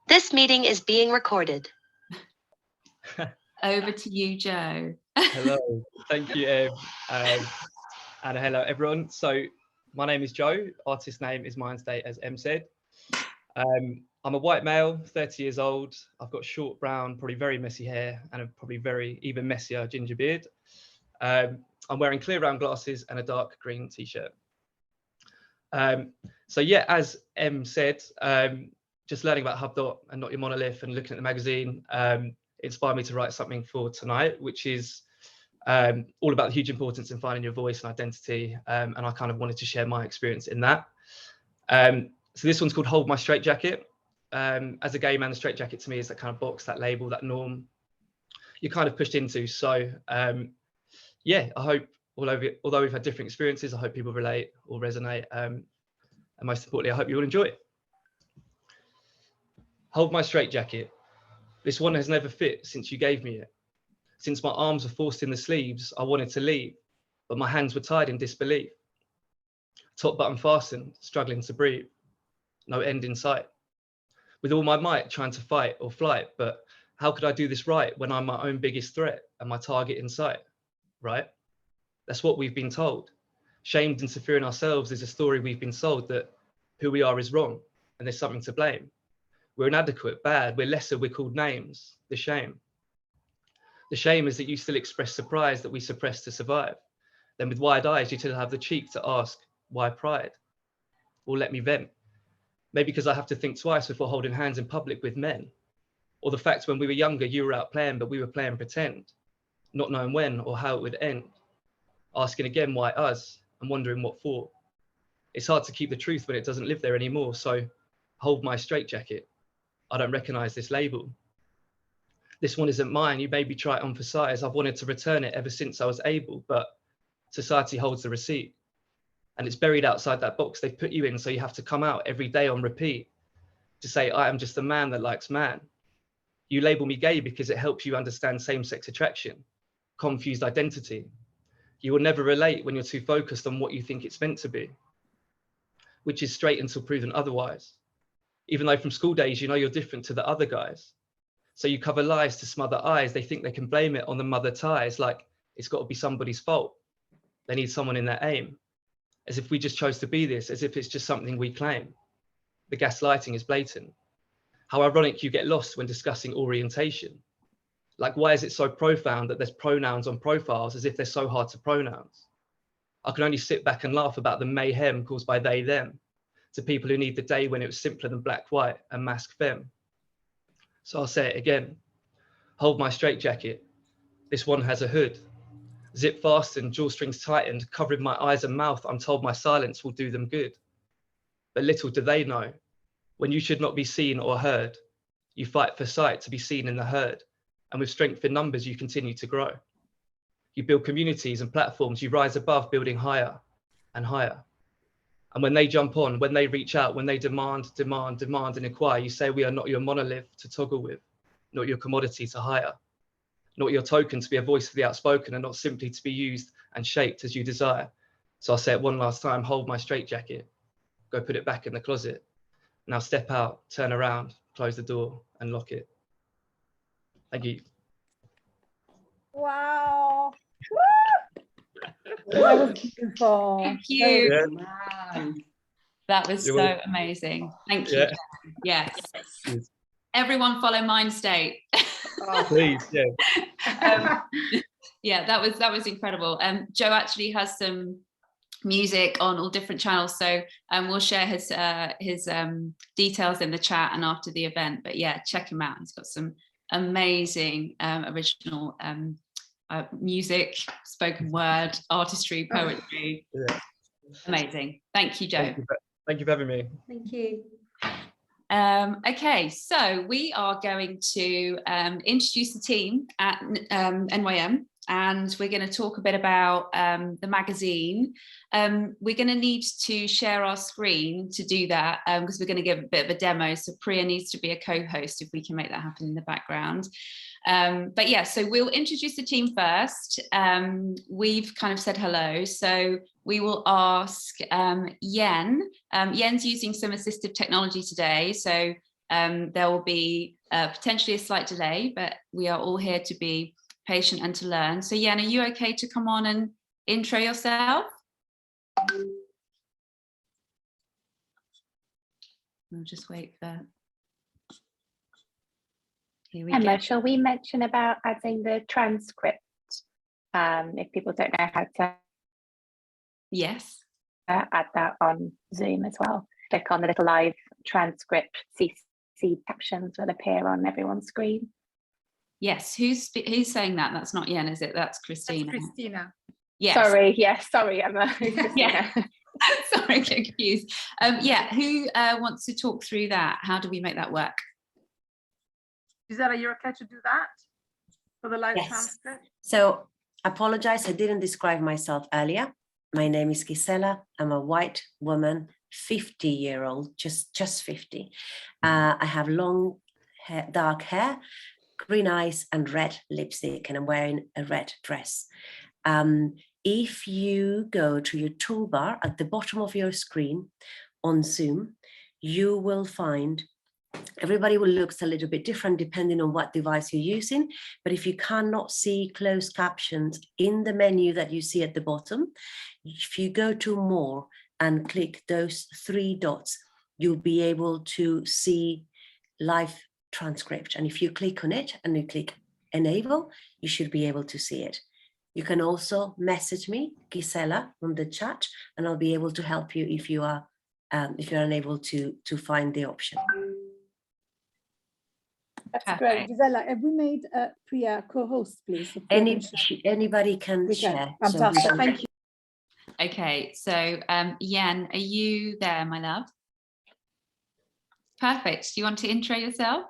This meeting is being recorded. Over to you, Joe. Hello, thank you, Em. And hello, everyone. So my name is Joe. Artist name is Mindstate, as Em said. I'm a white male, 30 years old. I've got short brown, probably very messy hair, and a probably very even messier ginger beard. I'm wearing clear round glasses and a dark green t-shirt. So yeah, as Em said, just learning about HubDot and Not Your Monolith and looking at the magazine inspired me to write something for tonight, which is all about the huge importance in finding your voice and identity. And I kind of wanted to share my experience in that. So this one's called Hold My Straitjacket. As a gay man, the straitjacket to me is that kind of box, that label, that norm you're kind of pushed into. So yeah, I hope although we've had different experiences, I hope people relate or resonate. And most importantly, I hope you all enjoy it. Hold my straitjacket. This one has never fit since you gave me it. Since my arms were forced in the sleeves, I wanted to leave, but my hands were tied in disbelief. Top button fastened, struggling to breathe. No end in sight. With all my might, trying to fight or flight, but how could I do this right when I'm my own biggest threat and my target in sight, right? That's what we've been told. Shamed into fearing ourselves is a story we've been sold that who we are is wrong and there's something to blame. We're inadequate, bad, we're lesser, we're called names, the shame. The shame is that you still express surprise that we suppress to survive. Then with wide eyes, you still have the cheek to ask, why pride? Or let me vent. Maybe because I have to think twice before holding hands in public with men. Or the fact when we were younger, you were out playing, but we were playing pretend, not knowing when or how it would end. Asking again, why us? And wondering what for. It's hard to keep the truth when it doesn't live there anymore. So hold my straitjacket. I don't recognize this label. This one isn't mine. You maybe try it on for size. I've wanted to return it ever since I was able, but society holds the receipt. And it's buried outside that box they've put you in, so you have to come out every day on repeat to say, I am just a man that likes man. You label me gay because it helps you understand same-sex attraction, confused identity. You will never relate when you're too focused on what you think it's meant to be, which is straight until proven otherwise. Even though from school days, you know you're different to the other guys. So you cover lies to smother eyes. They think they can blame it on the mother ties, like it's got to be somebody's fault. They need someone in their aim, as if we just chose to be this, as if it's just something we claim. The gaslighting is blatant. How ironic you get lost when discussing orientation. Like, why is it so profound that there's pronouns on profiles as if they're so hard to pronounce? I can only sit back and laugh about the mayhem caused by they, them, to people who need the day when it was simpler than black, white and mask femme. So I'll say it again. Hold my straitjacket. This one has a hood. Zip fastened, jawstrings tightened, covering my eyes and mouth. I'm told my silence will do them good. But little do they know, when you should not be seen or heard, you fight for sight to be seen in the herd. And with strength in numbers, you continue to grow. You build communities and platforms, you rise above, building higher and higher. And when they jump on, when they reach out, when they demand and inquire, you say we are not your monolith to toggle with, not your commodity to hire, not your token to be a voice for the outspoken and not simply to be used and shaped as you desire. So I'll say it one last time, hold my straitjacket, go put it back in the closet. Now step out, turn around, close the door and lock it. Thank you. Wow. That was beautiful. Thank you. Yeah. That was You're so welcome. amazing. Thank you. Yeah. Yes. Everyone follow Mindstate. Please, yeah. Yeah, that was incredible. Joe actually has some music on all different channels, so we'll share his details in the chat and after the event. But yeah, check him out. He's got some amazing original music, spoken word, artistry, poetry. Yeah. Amazing. Thank you, Joe. Thank you for having me. Thank you. Okay, so we are going to introduce the team at NYM. and we're going to talk a bit about the magazine. We're going to need to share our screen to do that because we're going to give a bit of a demo. So Priya needs to be a co-host if we can make that happen in the background. But yeah, so we'll introduce the team first. We've kind of said hello, so we will ask Yen. Yen's using some assistive technology today, so there will be potentially a slight delay, but we are all here to be patient and to learn. So Yen, are you okay to come on and intro yourself? We'll just wait for... Here we Emma, go. shall we mention about adding the transcript if people don't know how to Yes. add that on Zoom as well? Click on the little live transcript, CC captions will appear on everyone's screen. Yes, who's saying that? That's not Yen, is it? That's Christina. That's Christina. Yes. Sorry, yes, sorry, Emma. Yeah. Sorry, get confused. Yeah, who wants to talk through that? How do we make that work? Gisela, you're okay to do that for the live Yes. transcript? So apologize, I didn't describe myself earlier. My name is Gisela. I'm a white woman, 50-year-old, just 50. I have long hair, dark hair, green eyes and red lipstick, and I'm wearing a red dress. If you go to your toolbar at the bottom of your screen on Zoom, you will find everybody will look a little bit different depending on what device you're using. But if you cannot see closed captions in the menu that you see at the bottom, if you go to more and click those three dots, you'll be able to see live transcript. And if you click on it and you click enable, you should be able to see it. You can also message me, Gisela, on the chat, and I'll be able to help you if you are if you're unable to find the option. That's Perfect. great. Gisela, have we made Priya co-host, please? So Priya can share. Anybody can We can. share. so we Fantastic. don't- Thank you. Okay, so Yen, are you there, my love? Perfect. Do you want to intro yourself?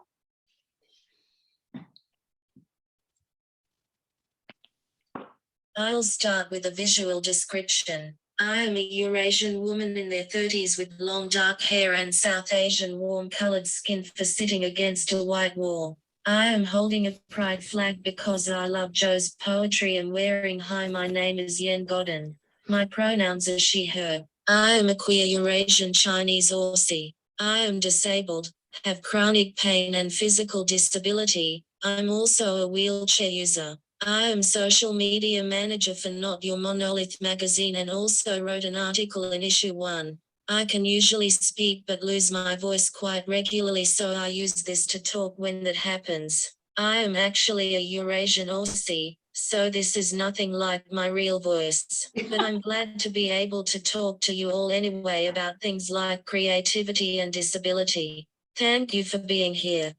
I'll start with a visual description. I am a Eurasian woman in their 30s with long dark hair and South Asian warm-colored skin for sitting against a white wall. I am holding a pride flag because I love Joe's poetry and wearing hi, my name is Yen Godin. My pronouns are she, her. I am a queer Eurasian Chinese Aussie. I am disabled, have chronic pain and physical disability. I'm also a wheelchair user. I am social media manager for Not Your Monolith magazine and also wrote an article in issue 1. I can usually speak but lose my voice quite regularly, so I use this to talk when that happens. I am actually a Eurasian Aussie, so this is nothing like my real voice. But I'm glad to be able to talk to you all anyway about things like creativity and disability. Thank you for being here.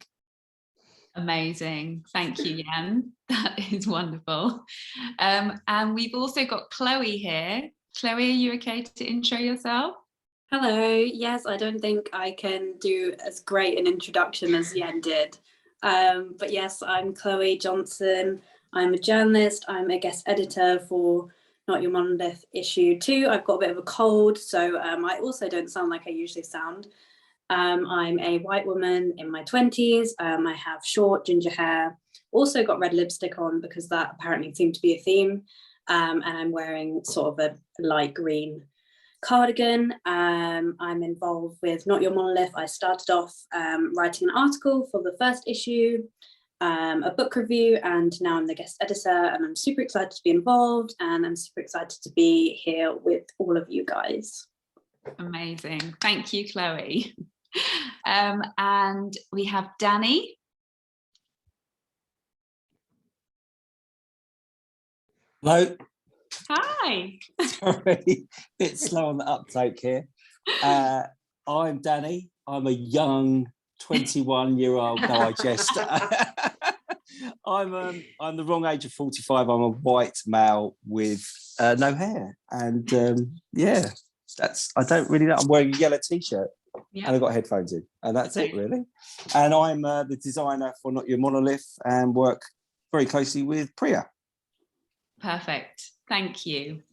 Amazing. Thank you, Yen. That is wonderful. And we've also got Chloe here. Chloe, are you okay to intro yourself? Hello. Yes, I don't think I can do as great an introduction as Yen did. But yes, I'm Chloe Johnson. I'm a journalist. I'm a guest editor for Not Your Monolith issue 2. I've got a bit of a cold, so I also don't sound like I usually sound. I'm a white woman in my 20s. I have short ginger hair, also got red lipstick on because that apparently seemed to be a theme. And I'm wearing sort of a light green cardigan. I'm involved with Not Your Monolith. I started off writing an article for the first issue, a book review, and now I'm the guest editor, and I'm super excited to be involved, and I'm super excited to be here with all of you guys. Amazing. Thank you, Chloe. And we have Danny. Hello. Hi. Sorry, bit slow on the uptake here. I'm Danny. I'm a young 21-year-old. No, I jest. I'm the wrong age of 45. I'm a white male with no hair, and yeah, I don't really know. I'm wearing a yellow t-shirt. Yeah. And I've got headphones in, and that's it really. And I'm the designer for Not Your Monolith and work very closely with Priya. Perfect. Thank you.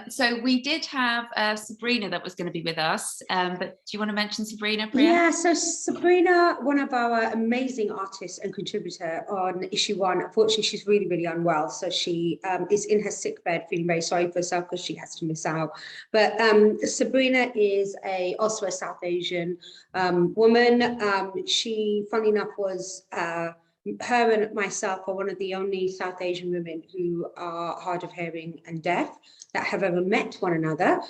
So we did have Sabrina that was going to be with us, but do you want to mention Sabrina, Priya? Yeah, so Sabrina, one of our amazing artists and contributor on Issue One, unfortunately, she's really, really unwell. So she is in her sick bed, feeling very sorry for herself because she has to miss out. But Sabrina is also a South Asian woman. She, funny enough, was her and myself are one of the only South Asian women who are hard of hearing and deaf that have ever met one another.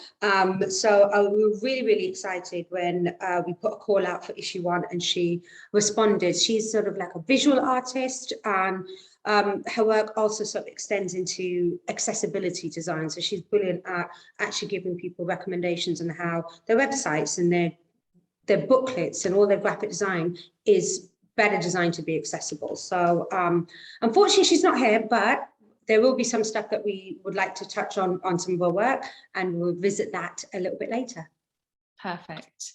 So we were really, really excited when we put a call out for Issue One and she responded. She's sort of like a visual artist, and her work also sort of extends into accessibility design. So she's brilliant at actually giving people recommendations on how their websites and their booklets and all their graphic design is better designed to be accessible. So unfortunately, she's not here, but there will be some stuff that we would like to touch on some of our work, and we'll visit that a little bit later. Perfect.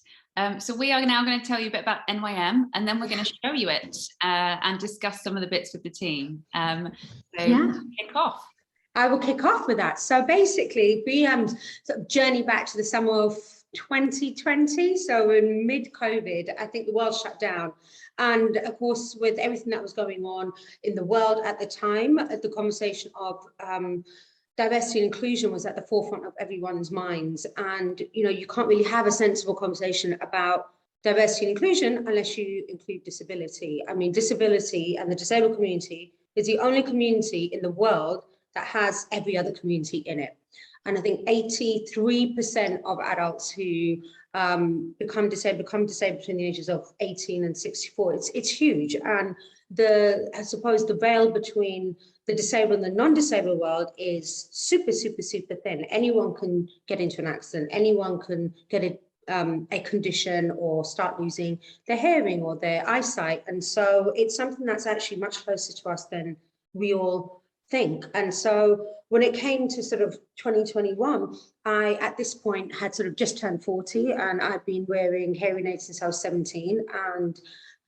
So we are now going to tell you a bit about NYM, and then we're going to show you it and discuss some of the bits with the team. So kick off. I will kick off with that. So basically, we sort of journey back to the summer of 2020. So in mid-COVID, I think the world shut down. And of course, with everything that was going on in the world at the time, the conversation of diversity and inclusion was at the forefront of everyone's minds. And, you know, you can't really have a sensible conversation about diversity and inclusion unless you include disability. I mean, disability and the disabled community is the only community in the world that has every other community in it. And I think 83% of adults who become disabled between the ages of 18 and 64. It's huge. And I suppose the veil between the disabled and the non-disabled world is super, super, super thin. Anyone can get into an accident. Anyone can get a condition or start losing their hearing or their eyesight. And so it's something that's actually much closer to us than we all think. And so when it came to sort of 2021, I, at this point, had sort of just turned 40, and I've been wearing hearing aids since I was 17. And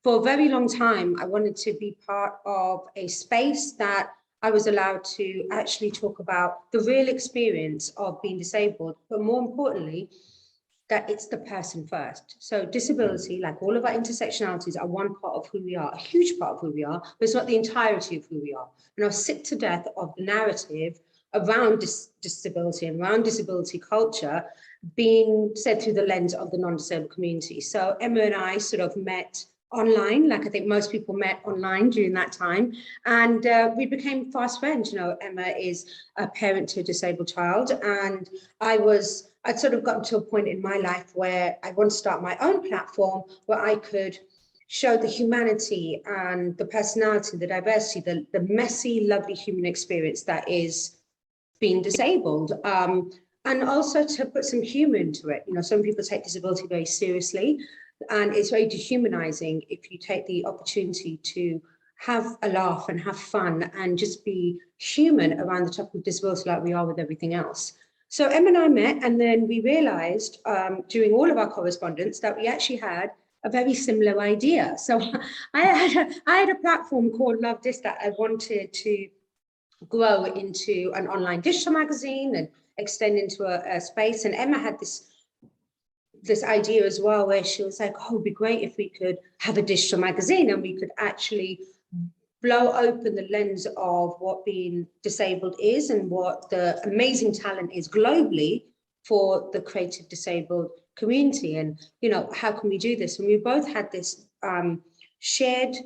for a very long time, I wanted to be part of a space that I was allowed to actually talk about the real experience of being disabled, but more importantly, that it's the person first. So disability, like all of our intersectionalities, are one part of who we are, a huge part of who we are, but it's not the entirety of who we are. And I was sick to death of the narrative around disability and around disability culture being said through the lens of the non-disabled community. So Emma and I sort of met online, like I think most people met online during that time, and we became fast friends. You know, Emma is a parent to a disabled child, and I'd sort of gotten to a point in my life where I want to start my own platform where I could show the humanity and the personality, the diversity, the messy, lovely human experience that is being disabled. And also to put some humor into it. You know, some people take disability very seriously, and it's very dehumanizing if you take the opportunity to have a laugh and have fun and just be human around the topic of disability like we are with everything else. So Emma and I met, and then we realized during all of our correspondence that we actually had a very similar idea. So I had a platform called Love Dis that I wanted to grow into an online digital magazine and extend into a space. And Emma had this idea as well, where she was like, oh, it'd be great if we could have a digital magazine and we could actually blow open the lens of what being disabled is and what the amazing talent is globally for the creative disabled community. And, you know, how can we do this? And we both had this shared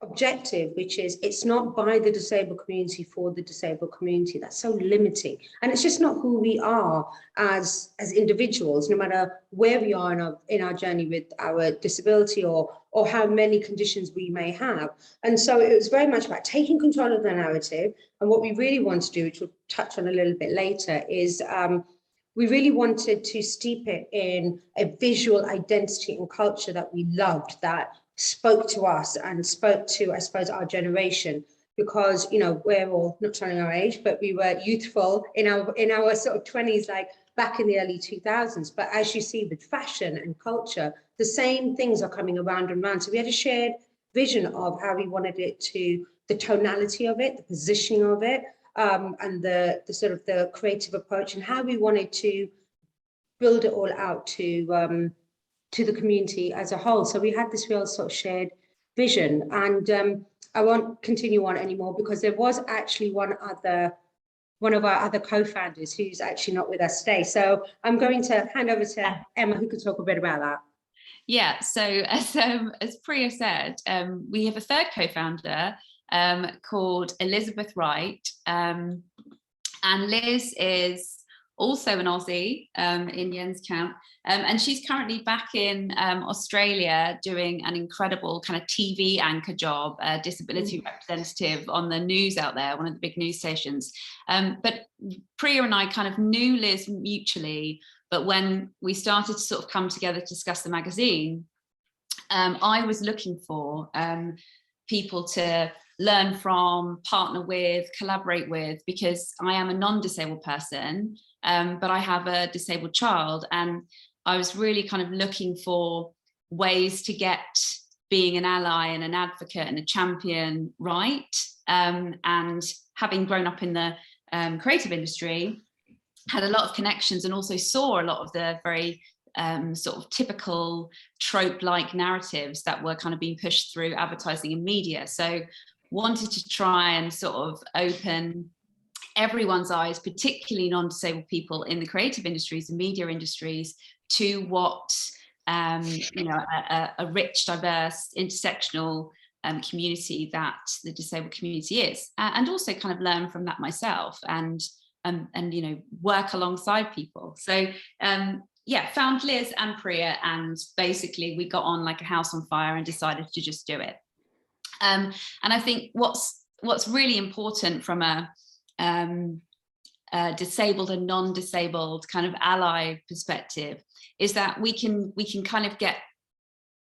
objective, which is it's not by the disabled community for the disabled community. That's so limiting, and it's just not who we are as individuals, no matter where we are in our journey with our disability or how many conditions we may have. And so it was very much about taking control of the narrative. And what we really want to do, which we'll touch on a little bit later, is we really wanted to steep it in a visual identity and culture that we loved, that spoke to us and spoke to, I suppose, our generation, because, you know, we're all not showing our age, but we were youthful in our sort of 20s, like back in the early 2000s. But as you see with fashion and culture, the same things are coming around and around. So we had a shared vision of how we wanted it to the tonality of it, the positioning of it, and the sort of the creative approach and how we wanted to build it all out to the community as a whole. So we had this real sort of shared vision, and I won't continue on anymore because there was actually one of our other co-founders who's actually not with us today. So I'm going to hand over to Emma, who could talk a bit about that. Yeah, so as Priya said, we have a third co-founder called Elizabeth Wright, and Liz is also an Aussie in Jens camp, and she's currently back in Australia doing an incredible kind of TV anchor job, disability representative on the news out there, one of the big news stations. But Priya and I kind of knew Liz mutually, but when we started to sort of come together to discuss the magazine, I was looking for people to learn from, partner with, collaborate with, because I am a non-disabled person, but I have a disabled child, and I was really kind of looking for ways to get being an ally and an advocate and a champion right. And having grown up in the creative industry, had a lot of connections and also saw a lot of the very sort of typical trope-like narratives that were kind of being pushed through advertising and media. So wanted to try and sort of open everyone's eyes, particularly non-disabled people in the creative industries and media industries, to what you know, a rich, diverse, intersectional community that the disabled community is, and also kind of learn from that myself and you know, work alongside people. So yeah, found Liz and Priya, and basically we got on like a house on fire and decided to just do it. And I think what's really important from a disabled and non-disabled kind of ally perspective is that we can kind of get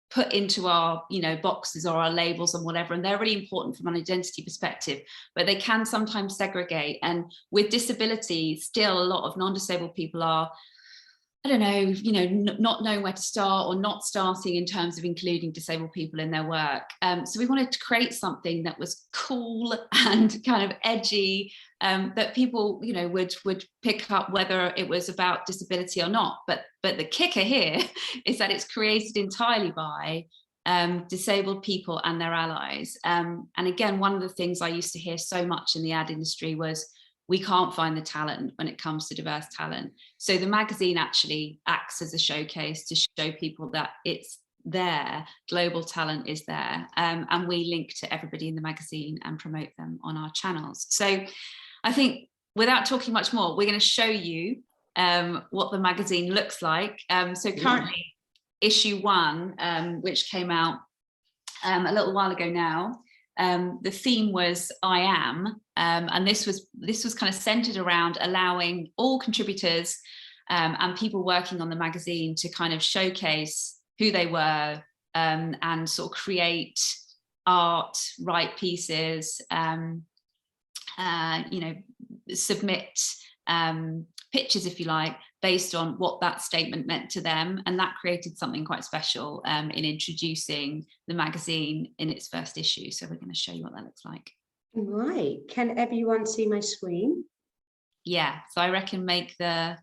put into our, you know, boxes or our labels and whatever, and they're really important from an identity perspective, but they can sometimes segregate. And with disability, still a lot of non-disabled people are, I don't know, you know, not knowing where to start or not starting in terms of including disabled people in their work. So we wanted to create something that was cool and kind of edgy, that people, you know, would pick up whether it was about disability or not. But the kicker here is that it's created entirely by disabled people and their allies. And again, one of the things I used to hear so much in the ad industry was, we can't find the talent when it comes to diverse talent. So the magazine actually acts as a showcase to show people that it's there, global talent is there, and we link to everybody in the magazine and promote them on our channels. So I think without talking much more, we're going to show you what the magazine looks like. So currently issue 1, which came out a little while ago now, the theme was I am, and this was kind of centered around allowing all contributors and people working on the magazine to kind of showcase who they were, and sort of create art, write pieces, you know, submit pictures, if you like, based on what that statement meant to them. And that created something quite special in introducing the magazine in its first issue. So we're going to show you what that looks like. Right, can everyone see my screen? Yeah, so I reckon make the...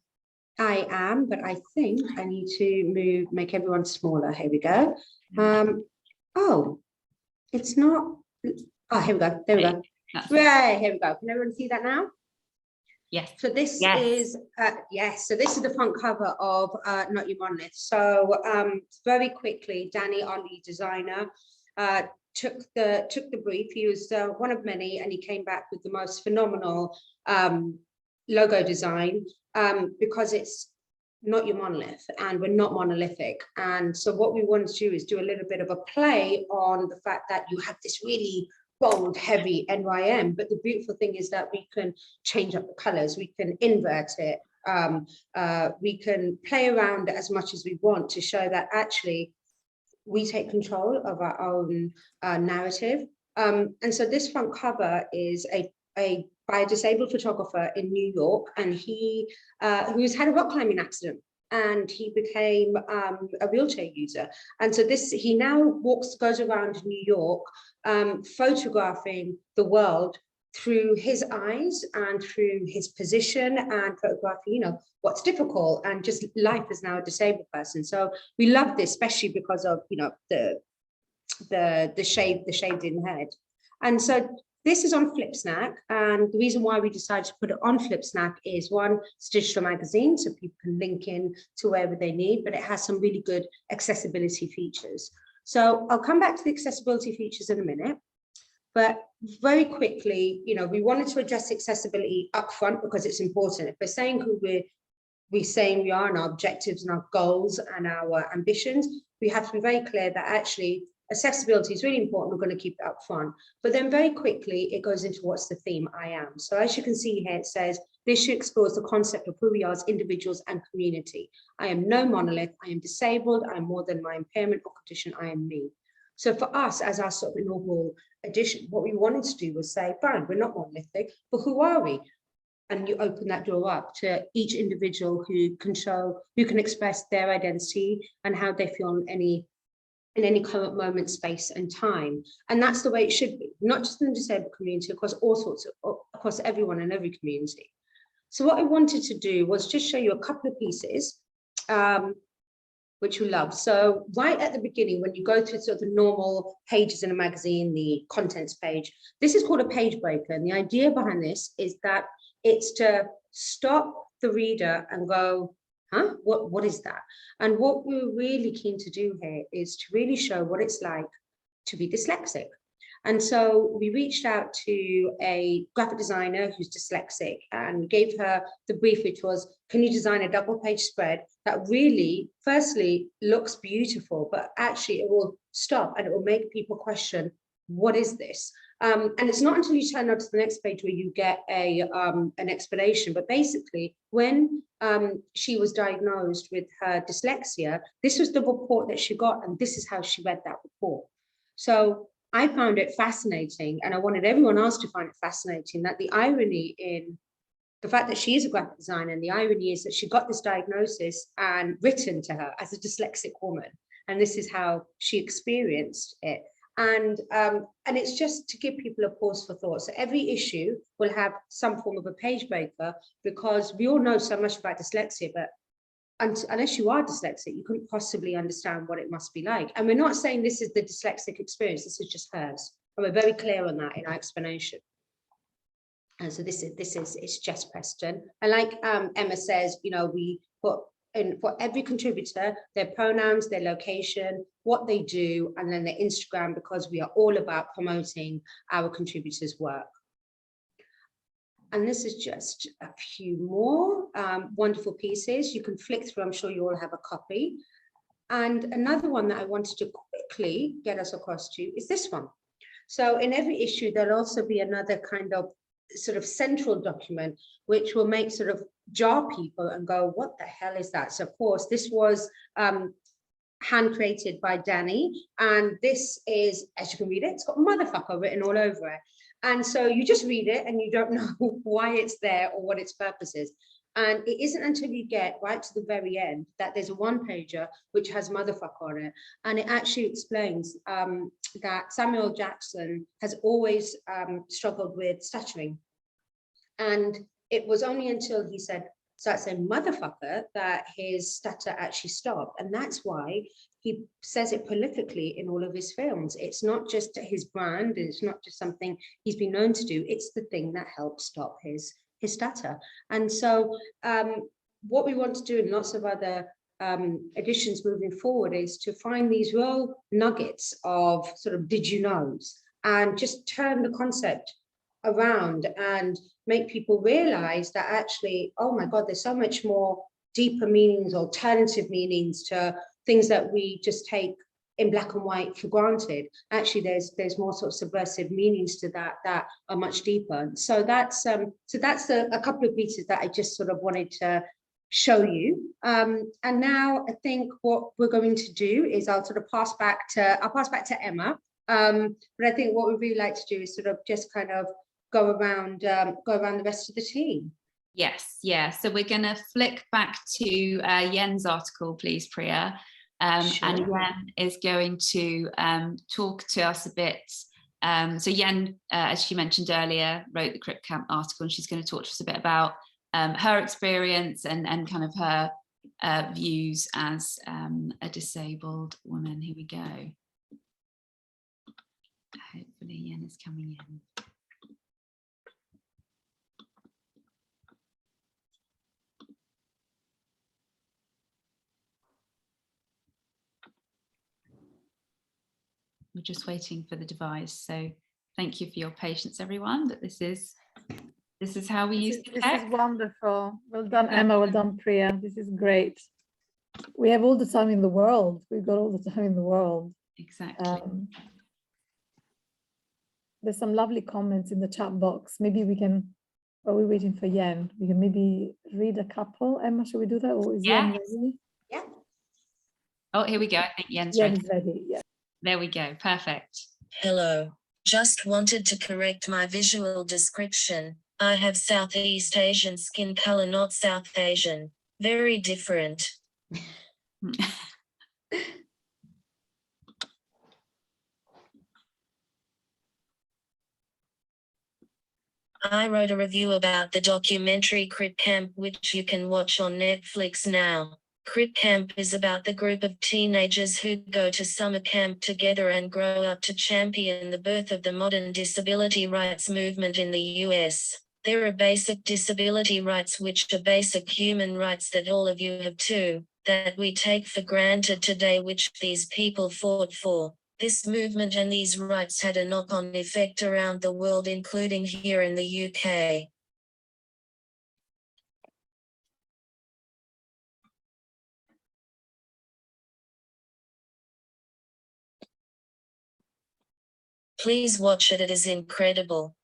I am, but I think I need to make everyone smaller. Here we go. Oh, it's not. Oh, here we go. There we go. Right, here we go. Can everyone see that now? Yes. So this is yes. So this is the front cover of Not Your Monolith. So very quickly, Danny, our lead designer, took the brief. He was one of many, and he came back with the most phenomenal logo design, because it's not your monolith and we're not monolithic. And so what we want to do is do a little bit of a play on the fact that you have this really bold, heavy NYM, but the beautiful thing is that we can change up the colors, we can invert it, we can play around as much as we want to show that actually we take control of our own narrative. And so this front cover is by a disabled photographer in New York, and he who's had a rock climbing accident. and he became a wheelchair user. And so he now goes around New York, photographing the world through his eyes and through his position, and photographing, what's difficult and just life as now a disabled person. So we love this, especially because of, the shaved in head. And so this is on Flipsnack, and the reason why we decided to put it on Flipsnack is, one, it's a digital magazine, so people can link in to wherever they need, but it has some really good accessibility features. So I'll come back to the accessibility features in a minute, but very quickly, we wanted to address accessibility up front because it's important. If we're saying who we're saying we are, and our objectives and our goals and our ambitions, we have to be very clear that actually accessibility is really important. We're going to keep it up front. But then very quickly, it goes into what's the theme, I am. So as you can see here, it says, this issue explores the concept of who we are as individuals and community. I am no monolith. I am disabled. I am more than my impairment or condition. I am me. So for us, as our sort of inaugural edition, what we wanted to do was say, fine, we're not monolithic, but who are we? And you open that door up to each individual who can express their identity and how they feel in any current moment, space and time. And that's the way it should be, not just in the disabled community, across everyone in every community. So what I wanted to do was just show you a couple of pieces, which you love. So right at the beginning, when you go through sort of the normal pages in a magazine, the contents page, this is called a page breaker. And the idea behind this is that it's to stop the reader and go, huh, what is that? And what we're really keen to do here is to really show what it's like to be dyslexic. And so we reached out to a graphic designer who's dyslexic and gave her the brief, which was, can you design a double-page spread that really, firstly, looks beautiful, but actually it will stop and it will make people question, what is this? And it's not until you turn on to the next page where you get an explanation. But basically, when she was diagnosed with her dyslexia, this was the report that she got, and this is how she read that report. So I found it fascinating, and I wanted everyone else to find it fascinating, that the irony in the fact that she is a graphic designer, and the irony is that she got this diagnosis and written to her as a dyslexic woman, and this is how she experienced it. And it's just to give people a pause for thought. So every issue will have some form of a page breaker, because we all know so much about dyslexia, but unless you are dyslexic, you couldn't possibly understand what it must be like. And we're not saying this is the dyslexic experience, this is just hers. And we're very clear on that in our explanation. And so it's Jess Preston. And like Emma says, we put in for every contributor, their pronouns, their location, what they do, and then their Instagram, because we are all about promoting our contributors' work. And this is just a few more wonderful pieces. You can flick through, I'm sure you all have a copy. And another one that I wanted to quickly get us across to is this one. So in every issue, there'll also be another kind of sort of central document, which will make sort of jar people and go, what the hell is that? So of course, this was hand created by Danny. And this is, as you can read it, it's got motherfucker written all over it. And so you just read it and you don't know why it's there or what its purpose is. And it isn't until you get right to the very end that there's a one-pager which has motherfucker on it. And it actually explains that Samuel Jackson has always struggled with stuttering. And it was only until he started saying motherfucker that his stutter actually stopped. And that's why he says it prolifically in all of his films. It's not just his brand, and it's not just something he's been known to do, it's the thing that helps stop his stutter. And so what we want to do in lots of other editions moving forward is to find these real nuggets of sort of did you knows, and just turn the concept around and make people realize that actually, oh my God, there's so much more deeper meanings, alternative meanings to things that we just take in black and white for granted. Actually, there's more sort of subversive meanings to that are much deeper. So that's a couple of pieces that I just sort of wanted to show you. And now I think what we're going to do is I'll pass back to Emma. But I think what we'd really like to do is sort of just kind of go around the rest of the team. Yes, yeah. So we're going to flick back to Yen's article, please, Priya. And Yen is going to talk to us a bit. So Yen, as she mentioned earlier, wrote the Crip Camp article, and she's going to talk to us a bit about her experience and kind of her views as a disabled woman. Here we go. Hopefully Yen is coming in. We're just waiting for the device. So thank you for your patience, everyone. But this is how we use the tech. This is wonderful. Well done, Emma. Well done, Priya. This is great. We have all the time in the world. We've got all the time in the world. Exactly. There's some lovely comments in the chat box. Maybe we can, while we're waiting for Yen, we can maybe read a couple. Emma, should we do that? Or is Yen ready? Yeah. Oh, here we go. I think Yen's Yen ready. is ready. Yeah. There we go. Perfect. Hello. Just wanted to correct my visual description. I have Southeast Asian skin color, not South Asian. Very different. I wrote a review about the documentary Crip Camp, which you can watch on Netflix now. Crip Camp is about the group of teenagers who go to summer camp together and grow up to champion the birth of the modern disability rights movement in the US. There are basic disability rights which are basic human rights that all of you have too, that we take for granted today, which these people fought for. This movement and these rights had a knock-on effect around the world, including here in the UK. Please watch it, it is incredible.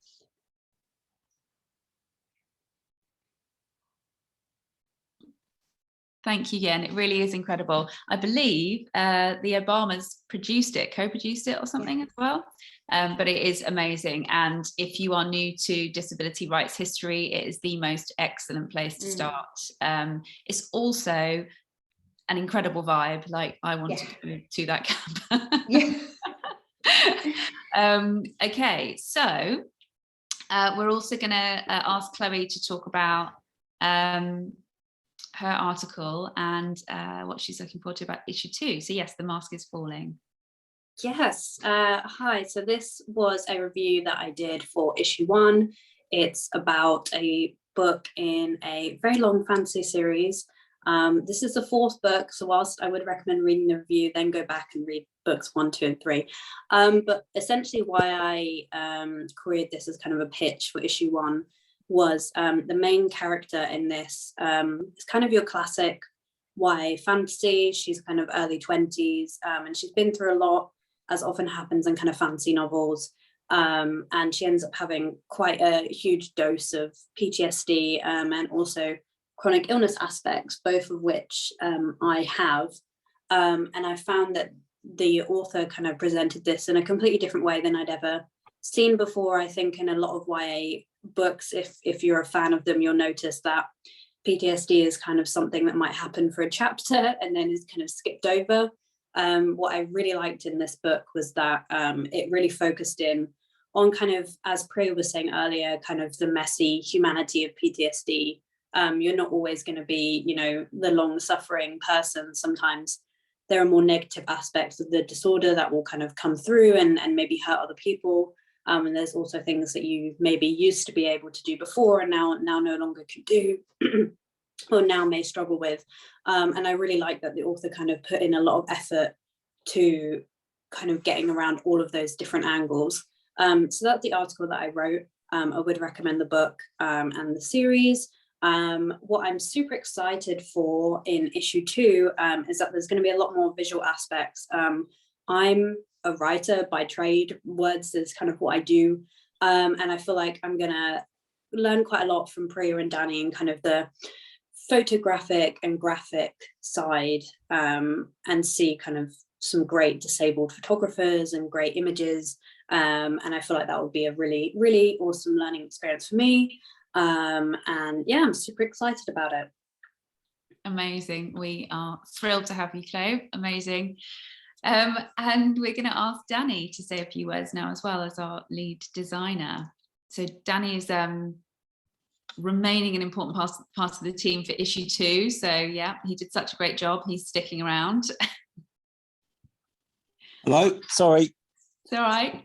Thank you, Yen. It really is incredible. I believe the Obamas produced it, co-produced it or something as well. But it is amazing. And if you are new to disability rights history, it is the most excellent place to start. It's also an incredible vibe. Like, I want to go to that camp. Okay, so we're also going to ask Chloe to talk about her article and what she's looking forward to about issue 2. So yes, The Mask is Falling. Yes, hi. So this was a review that I did for issue 1. It's about a book in a very long fantasy series. This is the 4th book, so whilst I would recommend reading the review, then go back and read books 1, 2, and 3. But essentially why I created this as kind of a pitch for issue 1 was the main character in this is kind of your classic YA fantasy. She's kind of early 20s, and she's been through a lot, as often happens in kind of fantasy novels. And she ends up having quite a huge dose of PTSD and also chronic illness aspects, both of which I have. And I found that the author kind of presented this in a completely different way than I'd ever seen before. I think in a lot of YA books, if you're a fan of them, you'll notice that PTSD is kind of something that might happen for a chapter and then is kind of skipped over. What I really liked in this book was that it really focused in on kind of, as Priya was saying earlier, kind of the messy humanity of PTSD. You're not always going to be, you know, the long suffering person. Sometimes there are more negative aspects of the disorder that will kind of come through and maybe hurt other people. And there's also things that you maybe used to be able to do before and now no longer can do or now may struggle with. And I really like that the author kind of put in a lot of effort to kind of getting around all of those different angles. So that's the article that I wrote. I would recommend the book and the series. What I'm super excited for in issue 2 is that there's going to be a lot more visual aspects. I'm a writer by trade. Words is kind of what I do. And I feel like I'm going to learn quite a lot from Priya and Danny and kind of the photographic and graphic side and see kind of some great disabled photographers and great images. And I feel like that will be a really, really awesome learning experience for me. And yeah, I'm super excited about it. Amazing. We are thrilled to have you, Chloe. Amazing. And we're going to ask Danny to say a few words now as well as our lead designer. So Danny is remaining an important part of the team for issue 2. So yeah, he did such a great job. He's sticking around. Hello, sorry. It's all right.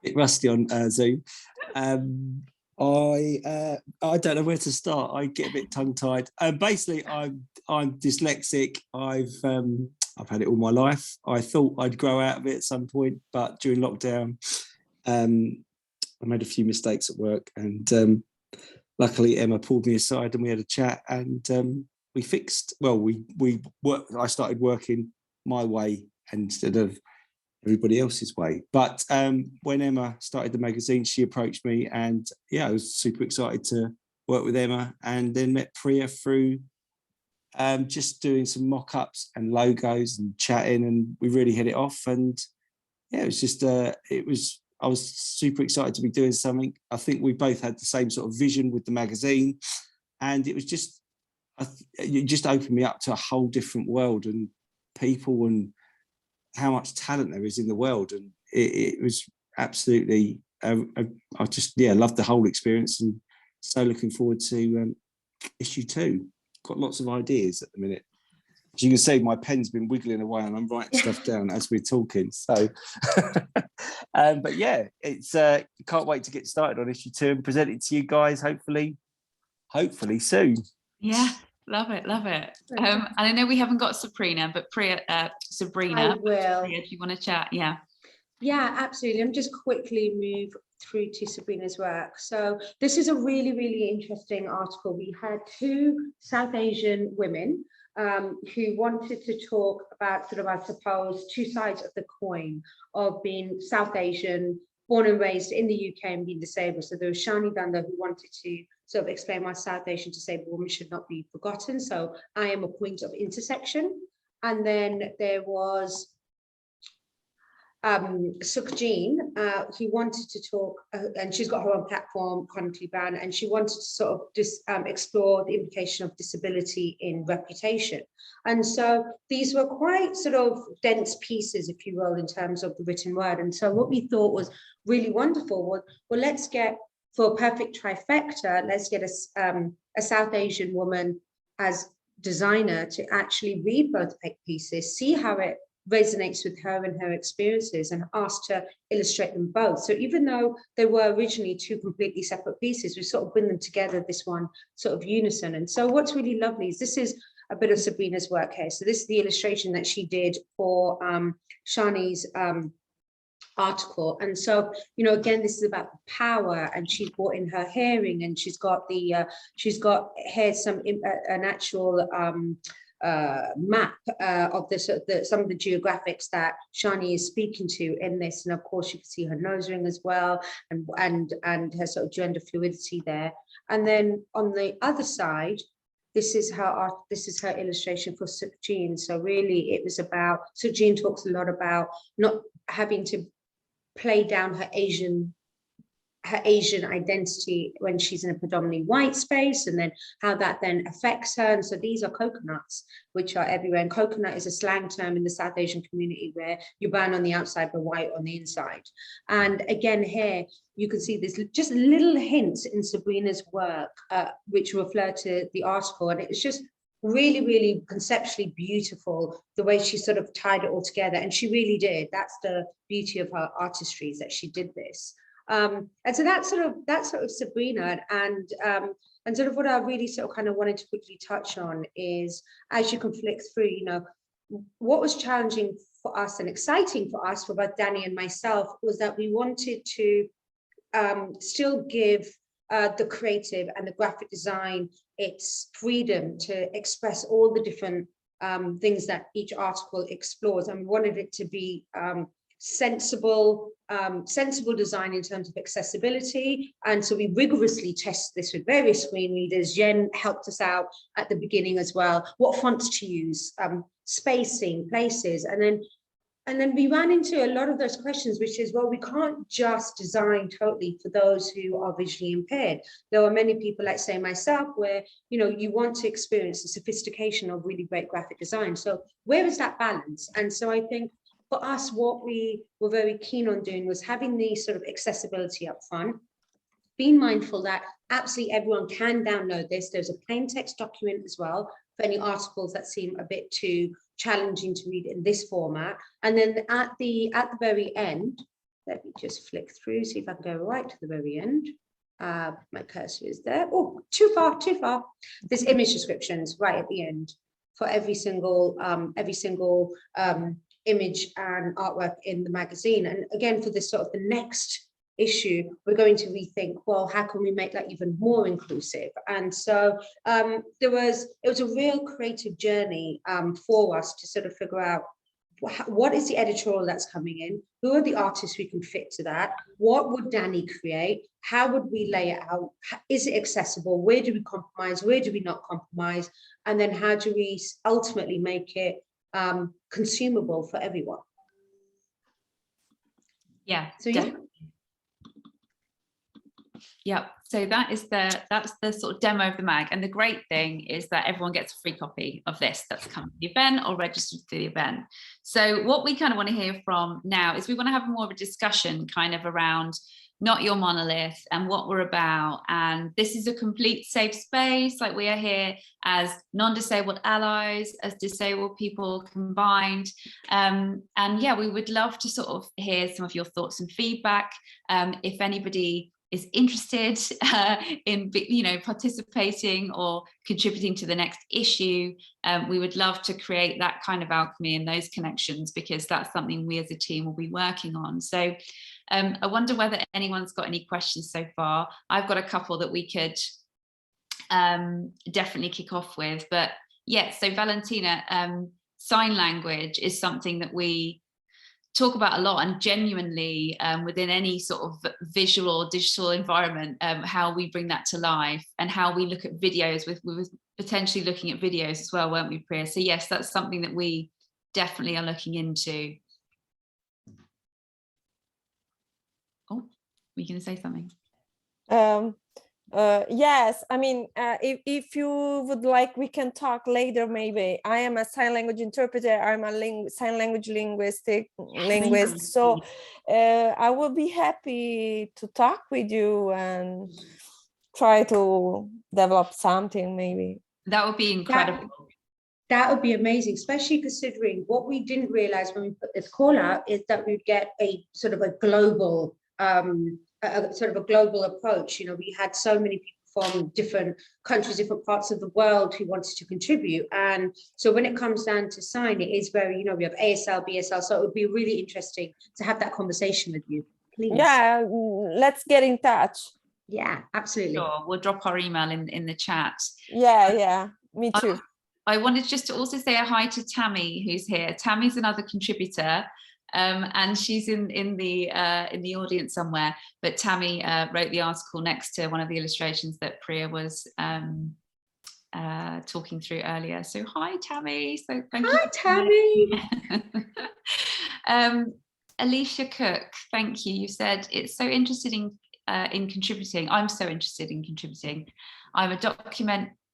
Bit rusty on Zoom. I don't know where to start. I get a bit tongue-tied. Basically, I'm dyslexic. I've had it all my life. I thought I'd grow out of it at some point, but during lockdown, I made a few mistakes at work, and luckily Emma pulled me aside and we had a chat, and we fixed. Well, we worked. I started working my way instead of everybody else's way. But when Emma started the magazine, she approached me, and yeah, I was super excited to work with Emma, and then met Priya through just doing some mock-ups and logos and chatting, and we really hit it off. And yeah, it was just I was super excited to be doing something. I think we both had the same sort of vision with the magazine, and it was just it just opened me up to a whole different world and people and how much talent there is in the world. And it was absolutely I just loved the whole experience, and so looking forward to issue 2. Got lots of ideas at the minute. As you can see, my pen's been wiggling away and I'm writing stuff down as we're talking. So but yeah, it's can't wait to get started on issue 2 and present it to you guys hopefully soon. Yeah, love it. And I know we haven't got Sabrina, but Sabrina, I will. Priya, do you want to chat? Yeah, absolutely. Let me just quickly move through to Sabrina's work. So this is a really, really interesting article. We had 2 South Asian women who wanted to talk about sort of, I suppose, 2 sides of the coin of being South Asian, born and raised in the UK and being disabled. So there was Shani Banda, who wanted to sort of explain why South Asian disabled women should not be forgotten. So I am a point of intersection. And then there was Sukhjeen, who wanted to talk, and she's got her own platform, Chronically Brown, and she wanted to sort of just explore the implication of disability in reputation. And so these were quite sort of dense pieces, if you will, in terms of the written word. And so what we thought was really wonderful was, well, let's get, for a perfect trifecta, let's get a South Asian woman as designer to actually read both pieces, see how it resonates with her and her experiences, and asked to illustrate them both. So even though they were originally 2 completely separate pieces, we sort of bring them together, this one sort of unison. And so what's really lovely is this is a bit of Sabrina's work here. So this is the illustration that she did for Shani's article. And so, you know, again, this is about the power, and she's brought in her hearing, and she's got the here an actual map of some of the geographics that Shani is speaking to in this. And of course you can see her nose ring as well, and her sort of gender fluidity there. And then on the other side, this is her illustration for Sukhjeen. So really it was about, Sukhjeen talks a lot about not having to play down her Asian identity when she's in a predominantly white space, and then how that then affects her. And so these are coconuts, which are everywhere. And coconut is a slang term in the South Asian community where you're brown on the outside but white on the inside. And again, here you can see this just little hints in Sabrina's work, which refer to the article. And it's just really, really conceptually beautiful, the way she sort of tied it all together. And she really did. That's the beauty of her artistry, is that she did this. And so that's sort of Sabrina, and sort of what I really sort of kind of wanted to quickly touch on is, as you can flick through, you know, what was challenging for us and exciting for us, for both Danny and myself, was that we wanted to still give the creative and the graphic design its freedom to express all the different things that each article explores, and we wanted it to be sensible design in terms of accessibility. And so we rigorously test this with various screen readers. Jen helped us out at the beginning as well, what fonts to use, spacing, places. And then And then we ran into a lot of those questions, which is, well, we can't just design totally for those who are visually impaired. There are many people, like say myself, where, you know, you want to experience the sophistication of really great graphic design. So where is that balance? And so I think for us, what we were very keen on doing was having the sort of accessibility up front, being mindful that absolutely everyone can download this. There's a plain text document as well for any articles that seem a bit too challenging to read in this format. And then at the very end, let me just flick through, see if I can go right to the very end. My cursor is there. Oh, too far. There's image descriptions right at the end for every single image and artwork in the magazine. And again, for this sort of the next issue, we're going to rethink, well, how can we make that even more inclusive? And so it was a real creative journey for us to sort of figure out what is the editorial that's coming in, who are the artists we can fit to that, what would Danny create, how would we lay it out, is it accessible, where do we compromise, where do we not compromise, and then how do we ultimately make it consumable for everyone? Yeah, so yeah. Yeah, so that's the sort of demo of the mag, and the great thing is that everyone gets a free copy of this that's come to the event or registered to the event. So what we kind of want to hear from now is we want to have more of a discussion kind of around Not Your Monolith and what we're about. And this is a complete safe space. Like, we are here as non-disabled allies, as disabled people combined. And yeah, we would love to sort of hear some of your thoughts and feedback. If anybody is interested in, you know, participating or contributing to the next issue, we would love to create that kind of alchemy and those connections, because that's something we as a team will be working on. So I wonder whether anyone's got any questions so far. I've got a couple that we could definitely kick off with, but yeah, so Valentina, sign language is something that we talk about a lot, and genuinely within any sort of visual or digital environment, how we bring that to life and how we look at videos. We were potentially looking at videos as well, weren't we, Priya? So yes, that's something that we definitely are looking into. Oh, were you going to say something? Yes, I mean, if you would like, we can talk later maybe. I am a sign language interpreter. I'm a sign language linguist. So I will be happy to talk with you and try to develop something maybe. That would be incredible. That would be amazing, especially considering what we didn't realize when we put this call out is that we'd get a sort of a global approach. You know, we had so many people from different countries, different parts of the world who wanted to contribute. And so when it comes down to sign, it is very, you know, we have ASL, BSL, so it would be really interesting to have that conversation with you. Please. Yeah, let's get in touch. Yeah, absolutely. Sure, we'll drop our email in the chat. Yeah, me too. I wanted just to also say a hi to Tammy, who's here. Tammy's another contributor. And she's in the audience somewhere, but Tammy wrote the article next to one of the illustrations that Priya was talking through earlier. So hi, Tammy. So thank you. Hi, Tammy. Alicia Cook, thank you. You said it's so interested in contributing. I'm so interested in contributing. I'm a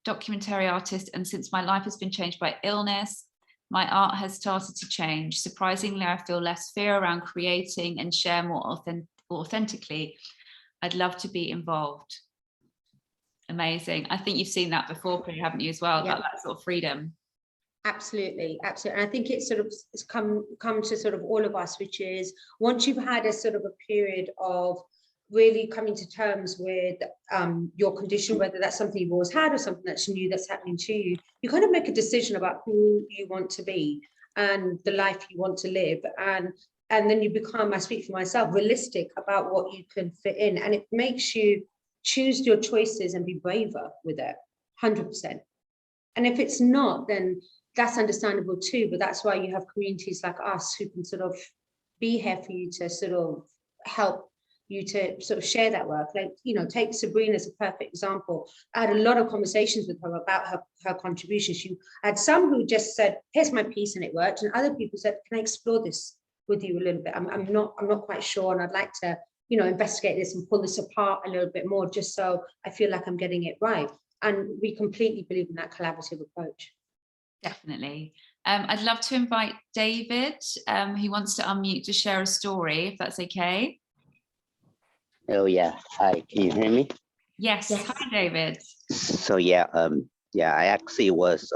documentary artist, and since my life has been changed by illness, my art has started to change. Surprisingly, I feel less fear around creating and share more authentically. I'd love to be involved. Amazing. I think you've seen that before, Priya, haven't you, as well, about that sort of freedom? Absolutely. And I think it's come to sort of all of us, which is once you've had a sort of a period of really coming to terms with your condition, whether that's something you've always had or something that's new that's happening to you, you kind of make a decision about who you want to be and the life you want to live. And then you become, I speak for myself, realistic about what you can fit in. And it makes you choose your choices and be braver with it, 100%. And if it's not, then that's understandable too. But that's why you have communities like us who can sort of be here for you to sort of help you to sort of share that work. Like, you know, take Sabrina as a perfect example. I had a lot of conversations with her about her contribution. I had some who just said, here's my piece and it worked. And other people said, can I explore this with you a little bit. I'm not quite sure, and I'd like to, you know, investigate this and pull this apart a little bit more, just so I feel like I'm getting it right. And we completely believe in that collaborative approach. Definitely. I'd love to invite David, who wants to unmute to share a story, if that's okay. Oh yeah, hi, can you hear me? Yes. Hi, David. So yeah, I actually was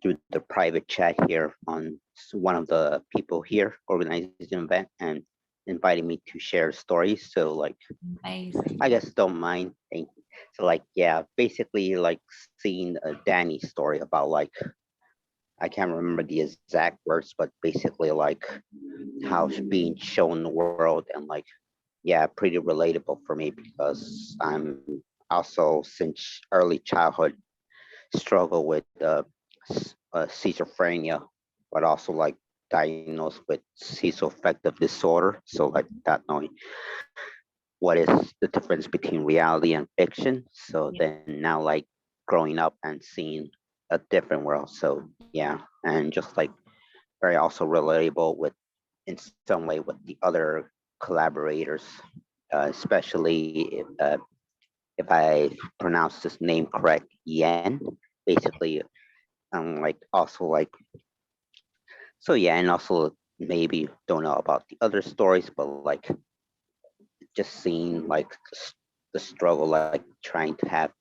through the private chat here on one of the people here organizing an event and invited me to share stories. So like, amazing. I guess don't mind. Thank you. So like, yeah, basically like seeing a Danny story about like, I can't remember the exact words, but basically like how she's being shown the world, and like, yeah, pretty relatable for me because I'm also since early childhood struggle with schizophrenia, but also like diagnosed with schizoaffective disorder. So like not knowing what is the difference between reality and fiction. So then now like growing up and seeing a different world. So yeah, and just like very also relatable with in some way with the other collaborators, especially if I pronounce this name correct, Yen. Basically, like also like, so yeah, and also maybe don't know about the other stories, but like just seeing like the struggle, like trying to have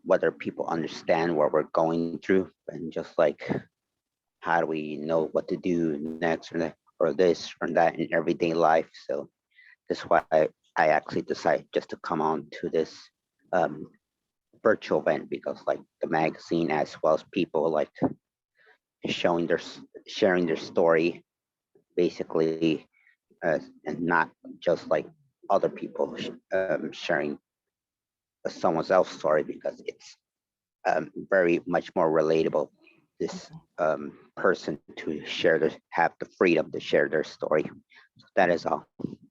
whether people understand what we're going through, and just like how do we know what to do next or this or that in everyday life. So that's why I actually decided just to come on to this virtual event, because like the magazine as well as people like sharing their story basically, and not just like other people sharing someone else's story, because it's very much more relatable this person to have the freedom to share their story. So that is all.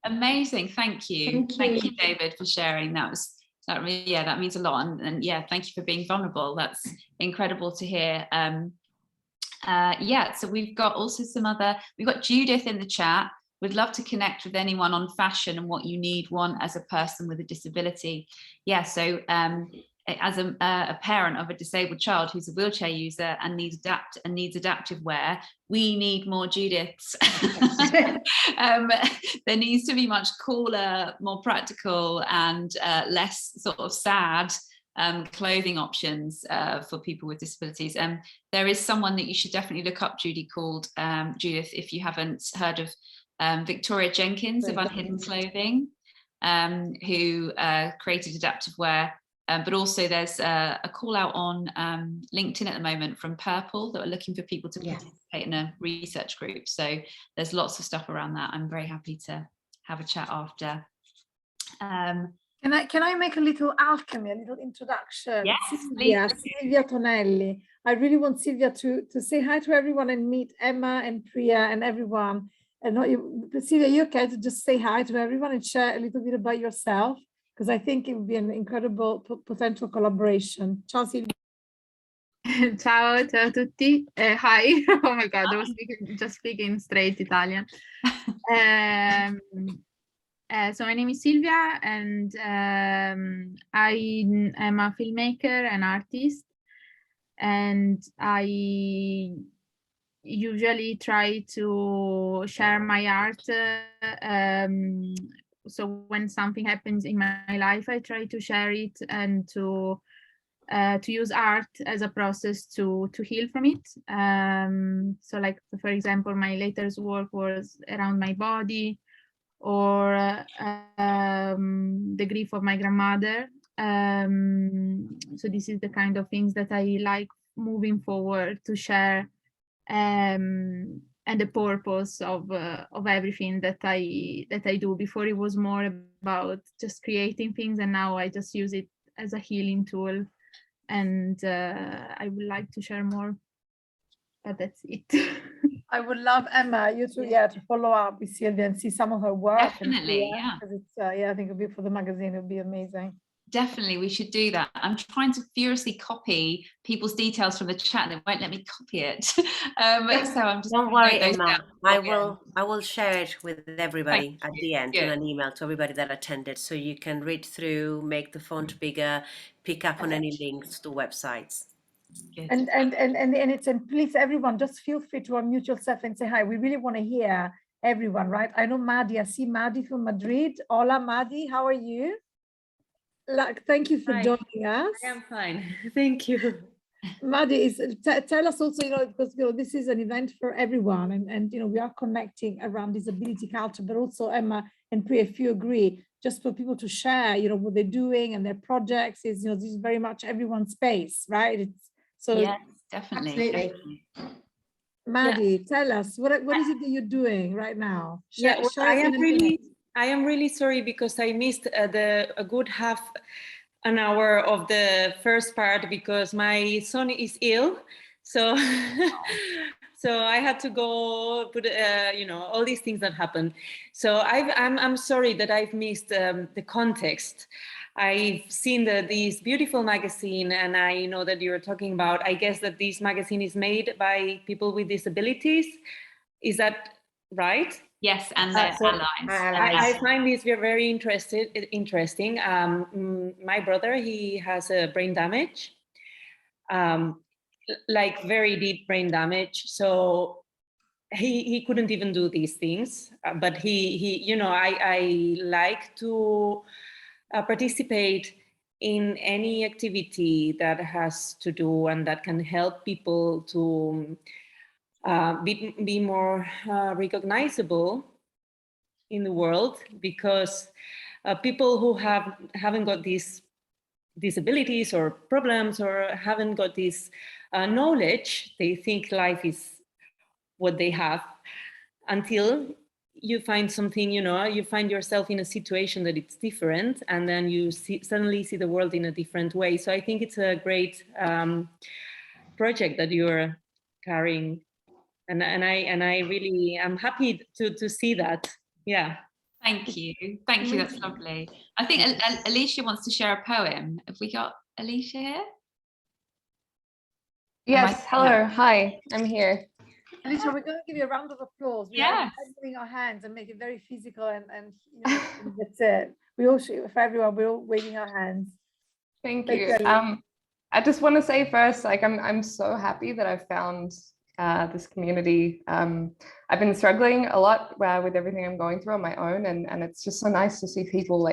Amazing. Thank you. Thank you, David, for sharing. That means a lot. And yeah, thank you for being vulnerable. That's incredible to hear. So we've got also we've got Judith in the chat. We'd love to connect with anyone on fashion and what you want as a person with a disability. Yeah, so as a parent of a disabled child who's a wheelchair user and needs adaptive wear, we need more Judiths. There needs to be much cooler, more practical, and less sort of sad clothing options for people with disabilities. There is someone that you should definitely look up, Judy, called Judith, if you haven't heard of Victoria Jenkins of Unhidden Clothing, who created adaptive wear. But also there's a call out on LinkedIn at the moment from Purple that are looking for people to participate in a research group. So there's lots of stuff around that. I'm very happy to have a chat after. Can I make a little alchemy, a little introduction? Yes, Silvia Tonelli. I really want Silvia to say hi to everyone and meet Emma and Priya and everyone. And Silvia, you okay to just say hi to everyone and share a little bit about yourself? Because I think it would be an incredible potential collaboration. Ciao Silvia. Ciao a tutti. Hi. Oh my God, I was just speaking straight Italian. So my name is Silvia, and I am a filmmaker and artist, and I usually try to share my art. So when something happens in my life, I try to share it and to use art as a process to heal from it. So like, for example, my latest work was around my body, or the grief of my grandmother. So this is the kind of things that I like moving forward to share, and the purpose of everything that I do. Before it was more about just creating things, and now I just use it as a healing tool, and I would like to share more, but that's it. I would love, Emma, you to follow up with Silvia and see some of her work. Definitely, yeah. Because it's I think it'll be for the magazine, it'll be amazing. Definitely, we should do that. I'm trying to furiously copy people's details from the chat and it won't let me copy it. So I'm just Don't gonna worry, note those Emma. down. I will share it with everybody at the end in Good. an email to everybody that attended, so you can read through, make the font bigger, pick up on any links to websites. And it's, and please everyone, just feel free to unmute yourself and say hi. We really want to hear everyone, right? I know Maddie, I see Maddie from Madrid. Hola Maddie, how are you? Thank you for Hi. joining us. I am fine. Thank you. Maddie, tell us also, because this is an event for everyone, and we are connecting around disability culture, but also Emma and Priya, if you agree, just for people to share, what they're doing and their projects is, this is very much everyone's space, right? It's so yes, definitely. Maddie, tell us what is it that you're doing right now? Yeah, well, share us in a minute. I am really sorry because I missed a good half an hour of the first part because my son is ill, so so I had to go put all these things that happened. So I'm sorry that I've missed the context. I've seen this beautiful magazine, and I know that you're talking about. I guess that this magazine is made by people with disabilities. Is that right? Yes, and their allies. I find this very interesting. My brother, he has a brain damage, like very deep brain damage. So he couldn't even do these things. But I like to participate in any activity that has to do and that can help people to be more recognizable in the world, because people who haven't got these disabilities or problems or haven't got this knowledge, they think life is what they have until you find something, you find yourself in a situation that it's different, and then you suddenly see the world in a different way. So I think it's a great project that you're carrying. And I really am happy to see that. Yeah. Thank you. That's lovely. I think Alicia wants to share a poem. Have we got Alicia here? Yes. Hello. Hi. I'm here. Alicia, we're going to give you a round of applause. We are waving our hands and make it very physical, and that's it. We all, for everyone, we're all waving our hands. Thank you. I just want to say first, I'm so happy that I've found this community. I've been struggling a lot with everything I'm going through on my own, and it's just so nice to see people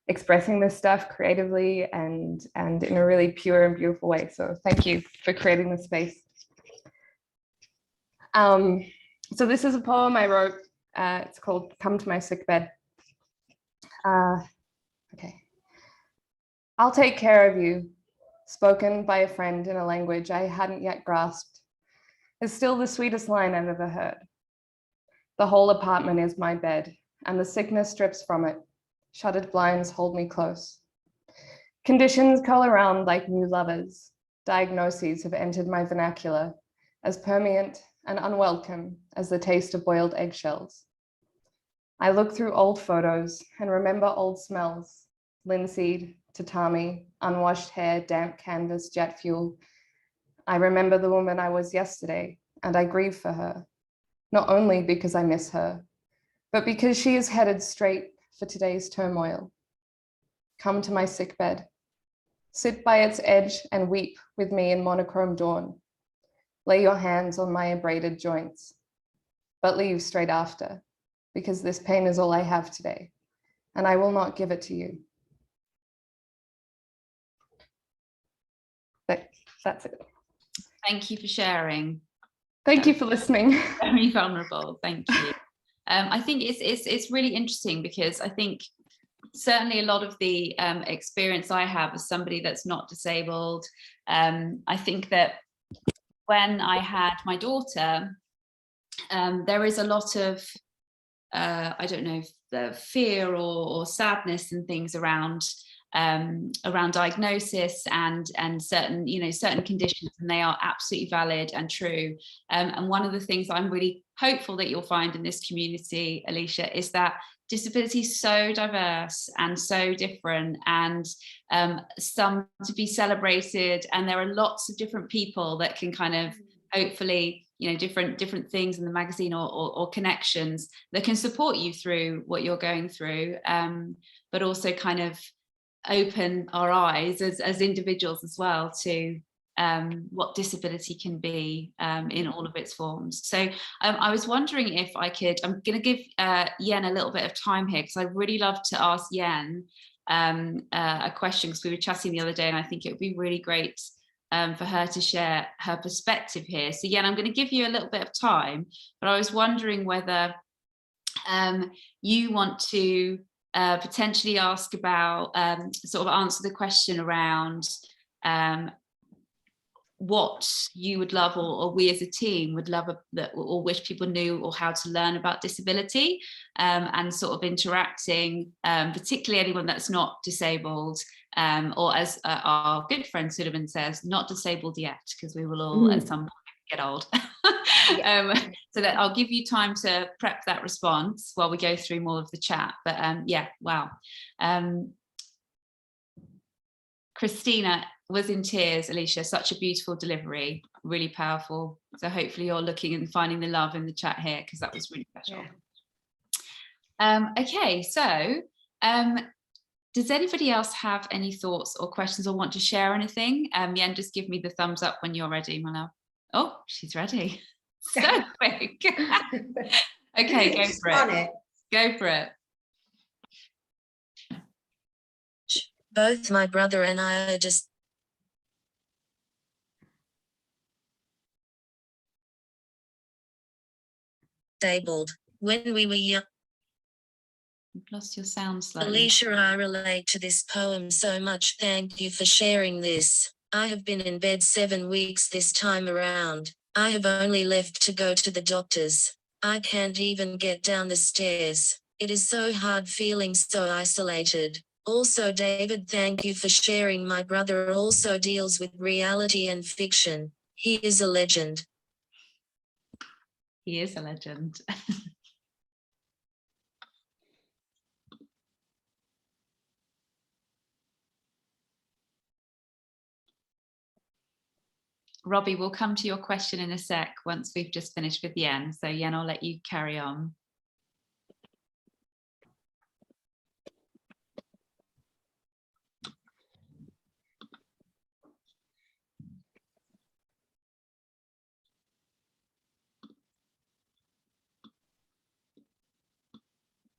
expressing this stuff creatively and in a really pure and beautiful way. So thank you for creating this space. So this is a poem I wrote. It's called "Come to My Sick Bed." Okay. I'll take care of you, spoken by a friend in a language I hadn't yet grasped, is still the sweetest line I've ever heard. The whole apartment is my bed, and the sickness drips from it. Shuttered blinds hold me close. Conditions curl around like new lovers. Diagnoses have entered my vernacular, as permeant and unwelcome as the taste of boiled eggshells. I look through old photos and remember old smells: linseed, tatami, unwashed hair, damp canvas, jet fuel. I remember the woman I was yesterday, and I grieve for her, not only because I miss her, but because she is headed straight for today's turmoil. Come to my sick bed. Sit by its edge and weep with me in monochrome dawn. Lay your hands on my abraded joints, but leave straight after, because this pain is all I have today, and I will not give it to you. That's it. Thank you for sharing. Thank you for listening. Very vulnerable. Thank you. I think it's really interesting, because I think certainly a lot of the experience I have as somebody that's not disabled, I think that when I had my daughter, there is a lot of I don't know, the fear or sadness and things around around diagnosis and certain, you know, certain conditions, and they are absolutely valid and true. And one of the things I'm really hopeful that you'll find in this community, Alicia, is that disability is so diverse and so different, and some to be celebrated, and there are lots of different people that can kind of hopefully, you know, different things in the magazine or connections that can support you through what you're going through, but also kind of open our eyes as individuals as well to what disability can be in all of its forms. So I was wondering if I could, I'm going to give Yen a little bit of time here, because I'd really love to ask Yen a question, because we were chatting the other day and I think it would be really great for her to share her perspective here. So Yen, I'm going to give you a little bit of time, but I was wondering whether you want to potentially ask about, sort of answer the question around what you would love, or we as a team would love, or wish people knew, or how to learn about disability, and sort of interacting, particularly anyone that's not disabled, or as our good friend Suleiman says, not disabled yet, because we will all at some point get old. So that I'll give you time to prep that response while we go through more of the chat. But yeah, wow. Christina was in tears, Alicia, such a beautiful delivery, really powerful. So hopefully you're looking and finding the love in the chat here, because that was really special. Yeah. Okay, so does anybody else have any thoughts or questions or want to share anything? Yen, just give me the thumbs up when you're ready, my love. Oh, she's ready. So quick. Okay, go for it. Go for it. Both my brother and I are just disabled. When we were young, You've lost your sound slightly. Alicia, I relate to this poem so much. Thank you for sharing this. I have been in bed 7 weeks this time around. I have only left to go to the doctors. I can't even get down the stairs. It is so hard feeling so isolated. Also, David, thank you for sharing. My brother also deals with reality and fiction. He is a legend. He is a legend. Robbie, we'll come to your question in a sec once we've just finished with Yen. So Yen, I'll let you carry on.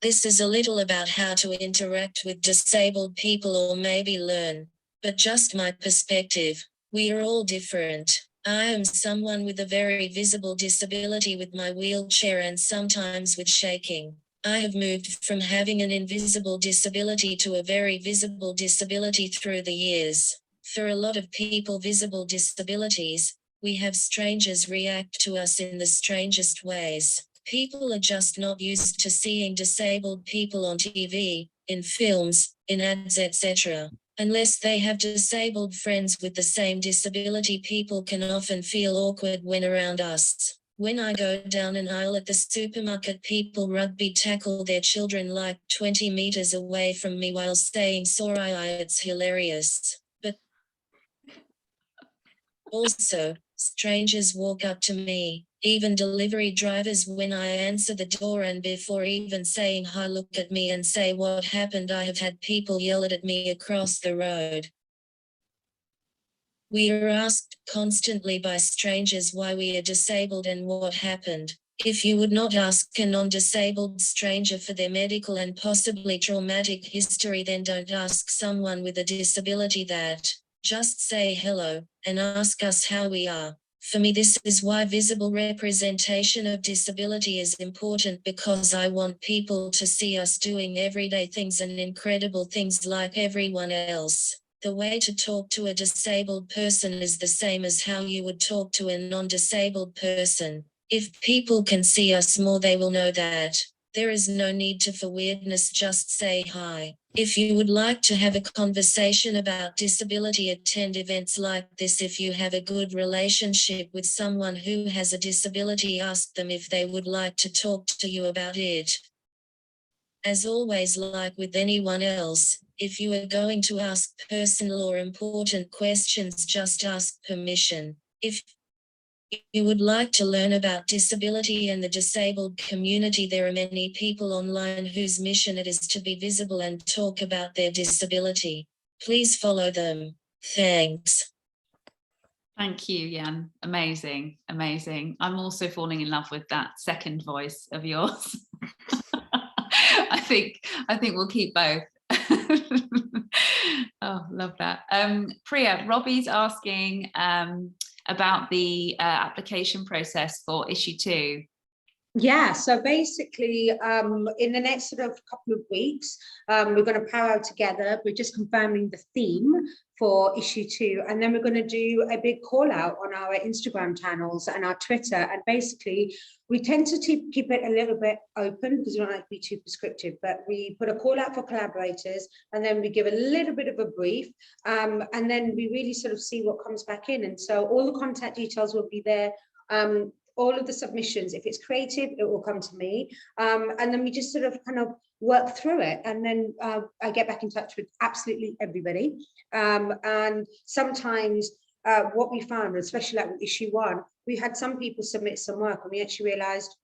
This is a little about how to interact with disabled people, or maybe learn, but just my perspective. We are all different. I am someone with a very visible disability with my wheelchair and sometimes with shaking. I have moved from having an invisible disability to a very visible disability through the years. For a lot of people, visible disabilities, we have strangers react to us in the strangest ways. People are just not used to seeing disabled people on TV, in films, in ads, etc. Unless they have disabled friends with the same disability, people can often feel awkward when around us. When I go down an aisle at the supermarket, people rugby tackle their children like 20 meters away from me while saying sorry. It's hilarious. But also, strangers walk up to me, even delivery drivers, when I answer the door, and before even saying hi, look at me and say what happened. I have had people yell at me across the road. We are asked constantly by strangers why we are disabled and what happened. If you would not ask a non-disabled stranger for their medical and possibly traumatic history, then don't ask someone with a disability that. Just say hello and ask us how we are. For me, this is why visible representation of disability is important, because I want people to see us doing everyday things and incredible things like everyone else. The way to talk to a disabled person is the same as how you would talk to a non-disabled person. If people can see us more, they will know that There is no need for weirdness, just say hi. If you would like to have a conversation about disability, attend events like this. If you have a good relationship with someone who has a disability, ask them if they would like to talk to you about it. As always, like with anyone else, if you are going to ask personal or important questions, just ask permission. If you would like to learn about disability and the disabled community, there are many people online whose mission it is to be visible and talk about their disability. Please follow them. Thanks. Thank you, Jan. Amazing, amazing. I'm also falling in love with that second voice of yours. I think we'll keep both. Oh, love that. Priya, Robbie's asking about the application process for issue 2. Yeah, so basically in the next sort of couple of weeks, we're going to power together. We're just confirming the theme for issue 2, and then we're going to do a big call out on our Instagram channels and our Twitter. And basically we tend to keep it a little bit open because we don't like to be too prescriptive, but we put a call out for collaborators, and then we give a little bit of a brief, and then we really sort of see what comes back in. And so all the contact details will be there. All of the submissions, if it's creative, it will come to me, and then we just sort of kind of work through it, and then I get back in touch with absolutely everybody. And sometimes what we found, especially like with issue 1, we had some people submit some work, and we actually realized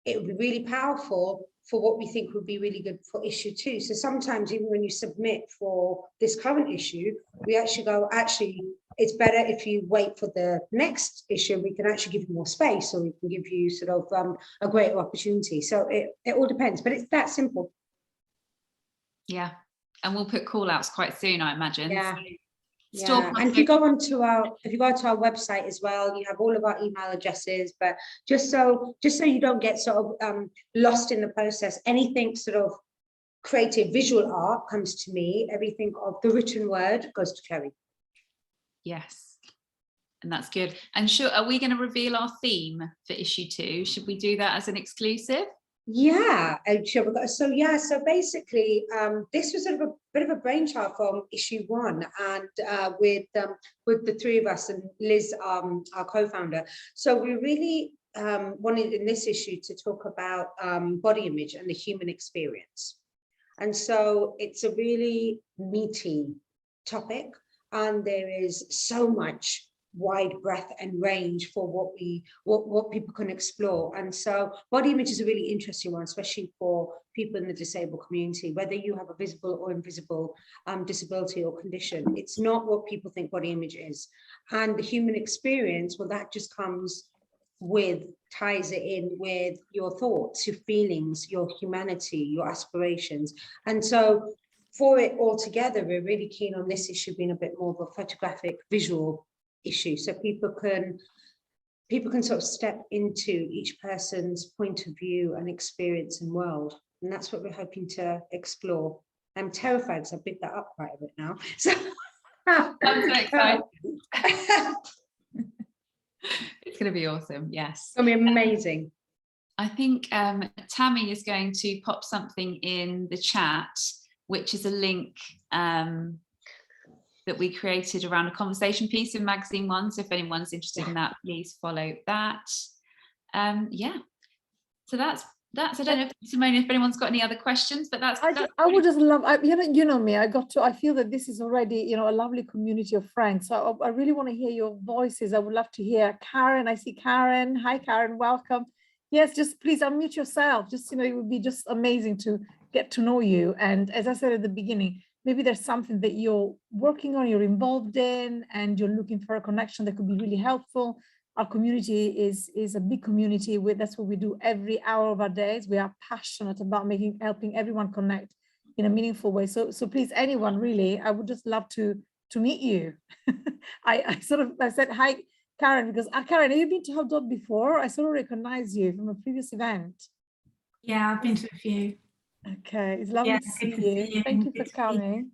it would be really powerful for what we think would be really good for issue 2. So sometimes even when you submit for this current issue, we actually go, actually, it's better if you wait for the next issue. We can actually give you more space, or we can give you sort of a greater opportunity. So it all depends, but it's that simple. Yeah, and we'll put call outs quite soon, I imagine. Yeah. So Yeah. And if you go to our website as well, you have all of our email addresses. But just so you don't get sort of lost in the process, anything sort of creative visual art comes to me. Everything of the written word goes to Chloe. Yes, and that's good. And are we going to reveal our theme for issue 2? Should we do that as an exclusive? Yeah, so basically this was sort of a bit of a brainchild from issue 1, and with the 3 of us and Liz, our co-founder. So we really wanted in this issue to talk about body image and the human experience. And so it's a really meaty topic, and there is so much wide breadth and range for what people can explore. And so body image is a really interesting one, especially for people in the disabled community, whether you have a visible or invisible disability or condition. It's not what people think body image is. And the human experience, well, that just ties it in with your thoughts, your feelings, your humanity, your aspirations. And so for it all together, we're really keen on this issue being a bit more of a photographic visual issue, so people can sort of step into each person's point of view and experience and world, and that's what we're hoping to explore. I'm terrified because I picked that up quite a bit now. So I'm so excited. It's going to be awesome. Yes, it's going to be amazing. I think Tammy is going to pop something in the chat, which is a link that we created around a conversation piece in Magazine 1. So if anyone's interested in that, please follow that. Yeah, so that's I don't know, Simone, if anyone's got any other questions, but I would just love, you know me, I feel that this is already, a lovely community of friends. So I really want to hear your voices. I would love to hear Karen. I see Karen. Hi, Karen, welcome. Yes, just please unmute yourself. Just, it would be just amazing to get to know you. And as I said at the beginning, maybe there's something that you're working on, you're involved in, and you're looking for a connection that could be really helpful. Our community is a big community. That's what we do every hour of our days. We are passionate about helping everyone connect in a meaningful way. So please, anyone really, I would just love to meet you. I said hi, Karen, because Karen, have you been to HubDot before? I sort of recognize you from a previous event. Yeah, I've been to a few. Okay, it's lovely to see you. Thank you for coming.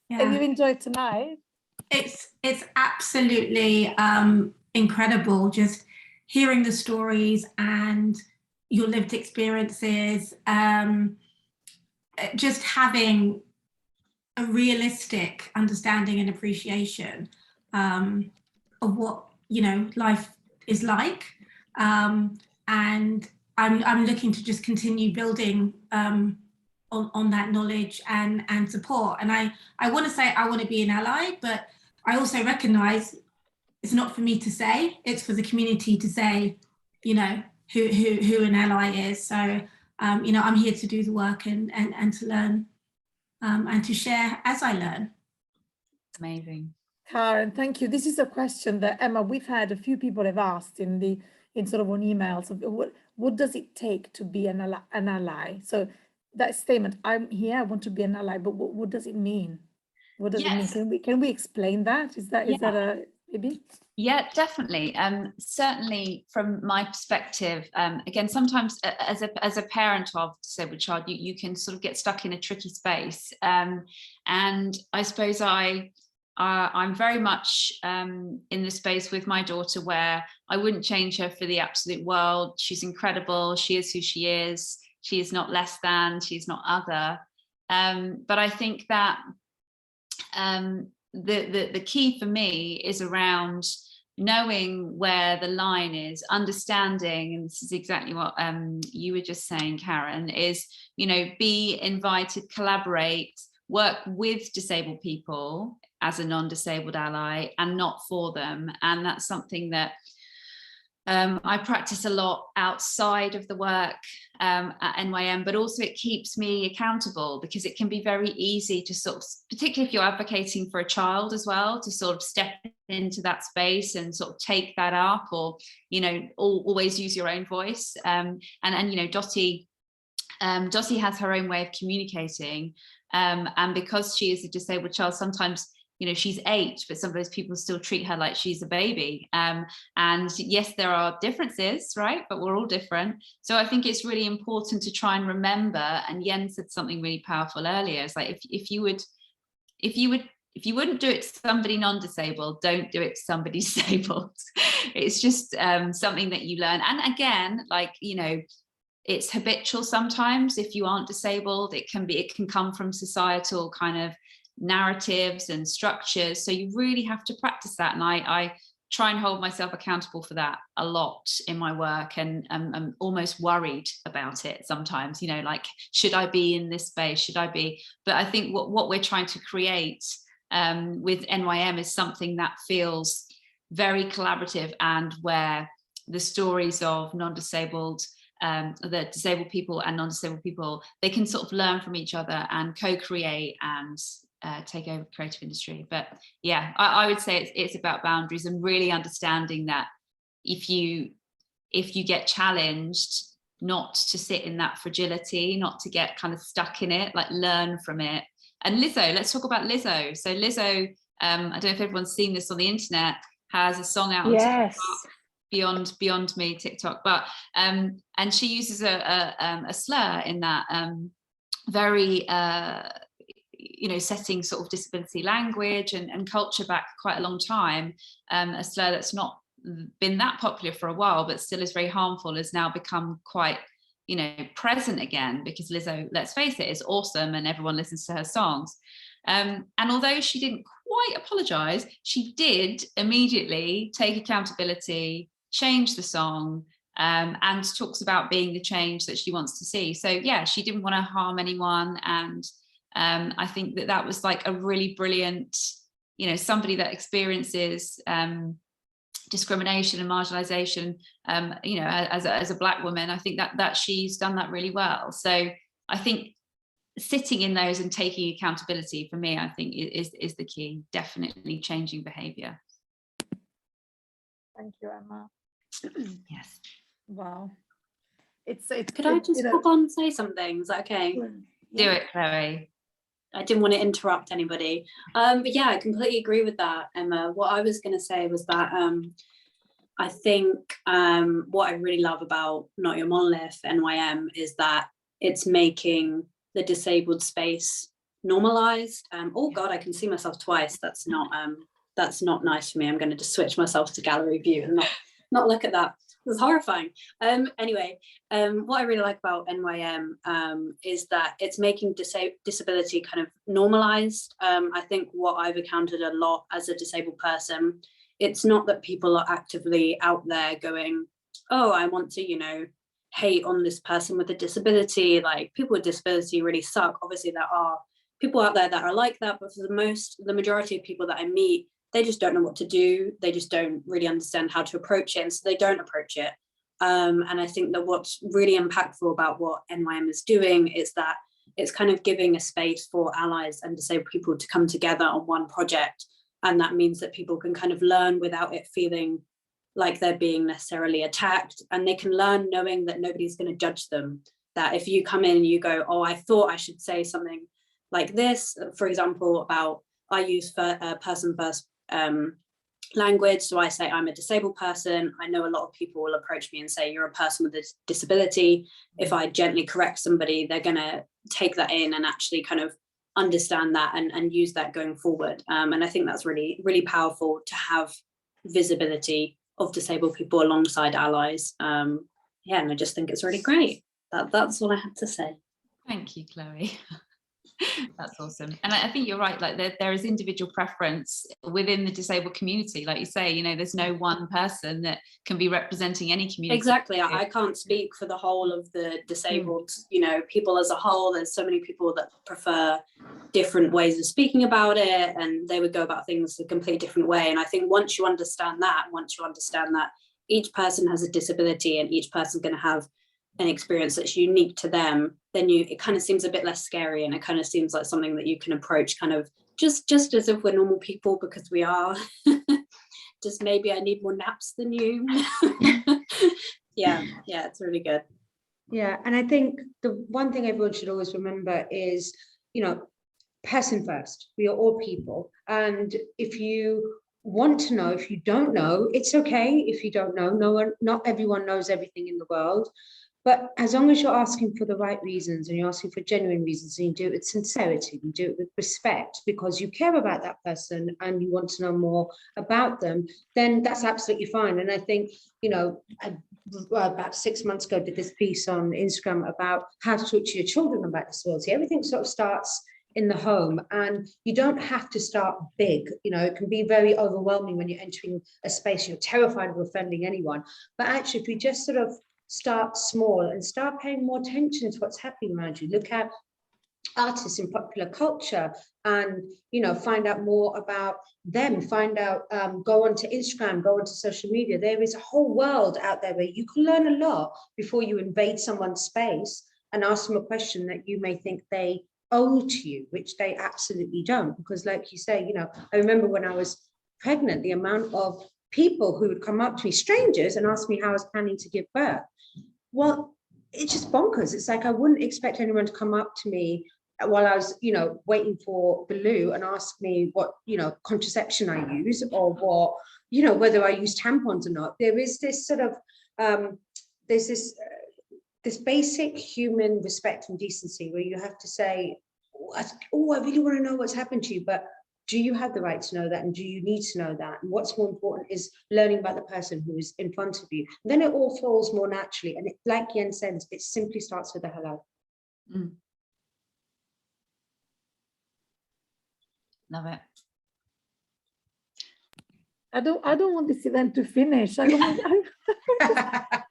Yeah. Have you enjoyed tonight? It's absolutely incredible just hearing the stories and your lived experiences, just having a realistic understanding and appreciation of what, you know, life is like. And I'm looking to just continue building on that knowledge and support. And I want to say I want to be an ally, but I also recognize it's not for me to say, it's for the community to say, you know, who an ally is. So, you know, I'm here to do the work and to learn and to share as I learn. It's amazing. Karen, thank you. This is a question that, Emma, we've had a few people have asked in sort of on emails of what does it take to be an ally? So that statement, I'm here, I want to be an ally, but what does it mean? What does it mean? Can we explain that? Is that a maybe? Yeah, definitely. Certainly from my perspective, again, sometimes as a parent of a disabled child, you can sort of get stuck in a tricky space. And I suppose I'm very much in the space with my daughter where I wouldn't change her for the absolute world. She's incredible. She is who she is. She is not less than, she's not other. But I think that the key for me is around knowing where the line is, understanding, and this is exactly what you were just saying, Karen, is, you know, be invited, collaborate, work with disabled people as a non-disabled ally and not for them. And that's something that I practice a lot outside of the work at NYM, but also it keeps me accountable, because it can be very easy to sort of, particularly if you're advocating for a child as well, to sort of step into that space and sort of take that up, or, you know, always use your own voice. And you know, Dottie has her own way of communicating. And because she is a disabled child, sometimes, you know, she's 8, but some of those people still treat her like she's a baby. And yes, there are differences, right? But we're all different. So I think it's really important to try and remember, and Yen said something really powerful earlier. It's like, if you wouldn't do it to somebody non-disabled, don't do it to somebody disabled. It's just something that you learn. And again, like, you know, it's habitual sometimes. If you aren't disabled, it can come from societal kind of narratives and structures. So you really have to practice that. And I try and hold myself accountable for that a lot in my work, and I'm almost worried about it sometimes, you know, like, should I be in this space? Should I be? But I think what we're trying to create with NYM is something that feels very collaborative, and where the stories of non-disabled, the disabled people and non-disabled people, they can sort of learn from each other and co-create and take over the creative industry. But yeah, I would say it's about boundaries, and really understanding that if you get challenged, not to sit in that fragility, not to get kind of stuck in it, like learn from it. And Lizzo, let's talk about Lizzo. So Lizzo, I don't know if everyone's seen this on the internet, has a song out on TikTok, Beyond Me TikTok, but and she uses a slur in that very you know, setting sort of disability language and culture back quite a long time. A slur that's not been that popular for a while, but still is very harmful, has now become quite, you know, present again, because Lizzo, let's face it, is awesome and everyone listens to her songs. And although she didn't quite apologize, she did immediately take accountability, change the song, and talks about being the change that she wants to see. So yeah, she didn't want to harm anyone. And I think that was like a really brilliant, you know, somebody that experiences discrimination and marginalization, you know, as a Black woman. I think that she's done that really well. So I think sitting in those and taking accountability, for me, I think is the key. Definitely changing behavior. Thank you, Emma. Yes. Wow. Could I just pop on and say something? Is that okay? Do it, Chloe. I didn't want to interrupt anybody. But yeah, I completely agree with that, Emma. What I was going to say was that I think what I really love about Not Your Monolith, NYM, is that it's making the disabled space normalized. Oh God, I can see myself twice. That's not nice for me. I'm going to just switch myself to gallery view and not look at that. was horrifying. Anyway, what I really like about NYM is that it's making disability kind of normalized. I think what I've encountered a lot as a disabled person, it's not that people are actively out there going, oh, I want to, you know, hate on this person with a disability. Like, people with disability really suck. Obviously there are people out there that are like that, but for the majority of people that I meet, they just don't know what to do. They just don't really understand how to approach it, and so they don't approach it. And I think that what's really impactful about what NYM is doing is that it's kind of giving a space for allies and disabled people to come together on one project. And that means that people can kind of learn without it feeling like they're being necessarily attacked, and they can learn knowing that nobody's going to judge them. That if you come in and you go, oh, I thought I should say something like this, for example, about, I use person first language. So I say I'm a disabled person. I know a lot of people will approach me and say, you're a person with a disability. If I gently correct somebody, they're going to take that in and actually kind of understand that and use that going forward. And I think that's really, really powerful to have visibility of disabled people alongside allies. Yeah, and I just think it's really great. That's all I have to say. Thank you, Chloe. That's awesome. And I think you're right, like there is individual preference within the disabled community. Like you say, you know, there's no one person that can be representing any community. Exactly. I can't speak for the whole of the disabled, you know, people as a whole. There's so many people that prefer different ways of speaking about it, and they would go about things a completely different way. And I think once you understand that each person has a disability and each person's going to have an experience that's unique to them, then it kind of seems a bit less scary, and it kind of seems like something that you can approach kind of just as if we're normal people, because we are. Just maybe I need more naps than you. Yeah, it's really good. Yeah, and I think the one thing everyone should always remember is, you know, person first. We are all people, and if you want to know, if you don't know, it's okay if you don't know. Not everyone knows everything in the world. But as long as you're asking for the right reasons and you're asking for genuine reasons, and you do it with sincerity, you do it with respect because you care about that person and you want to know more about them, then that's absolutely fine. And I think, you know, about 6 months ago, did this piece on Instagram about how to talk to your children about disability. Everything sort of starts in the home, and you don't have to start big. You know, it can be very overwhelming when you're entering a space, you're terrified of offending anyone. But actually, if you just sort of start small and start paying more attention to what's happening around you, look at artists in popular culture and, you know, find out more about them, find out, go onto Instagram, go onto social media. There is a whole world out there where you can learn a lot before you invade someone's space and ask them a question that you may think they owe to you, which they absolutely don't. Because like you say, you know, I remember when I was pregnant, the amount of people who would come up to me, strangers, and ask me how I was planning to give birth. Well, it's just bonkers. It's like I wouldn't expect anyone to come up to me while I was, you know, waiting for the loo and ask me what, you know, contraception I use, or what, you know, whether I use tampons or not. There is this sort of, there's this basic human respect and decency where you have to say, oh, I really want to know what's happened to you, but do you have the right to know that, and do you need to know that? And what's more important is learning about the person who is in front of you. And then it all flows more naturally. And it, like Yen said, it simply starts with a hello. Love it. I don't want this event to finish. I don't want,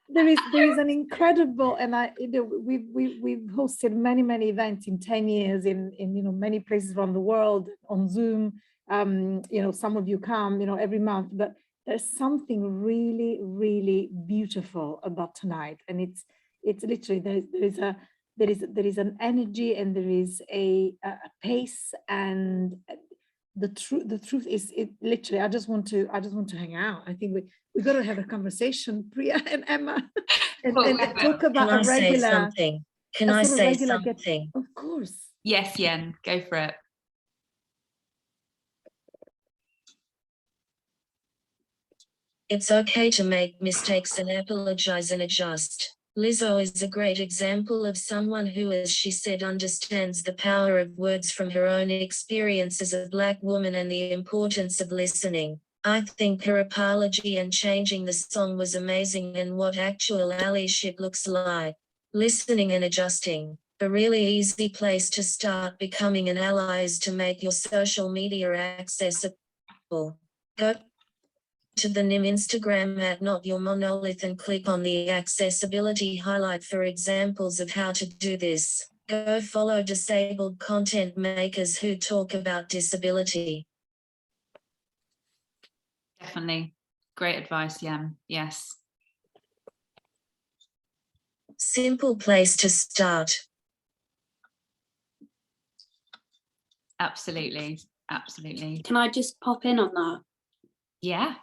there is an incredible, and we've hosted many events in 10 years in you know, many places around the world on Zoom. You know, some of you come, you know, every month, but there's something really beautiful about tonight, and it's literally there is an energy, and there is a pace, and the truth is, it literally, I just want to hang out. I think we got to have a conversation, Priya and Emma, and talk about a regular. Can I say something? Of course. Yes, Yen, go for it. It's okay to make mistakes and apologize and adjust. Lizzo is a great example of someone who, as she said, understands the power of words from her own experience as a Black woman and the importance of listening. I think her apology and changing the song was amazing and what actual allyship looks like. Listening and adjusting. A really easy place to start becoming an ally is to make your social media accessible. Go to the NIM Instagram at Not Your Monolith and click on the accessibility highlight for examples of how to do this. Go follow disabled content makers who talk about disability. Definitely. Great advice, Yam. Yes. Simple place to start. Absolutely. Absolutely. Can I just pop in on that? Yeah.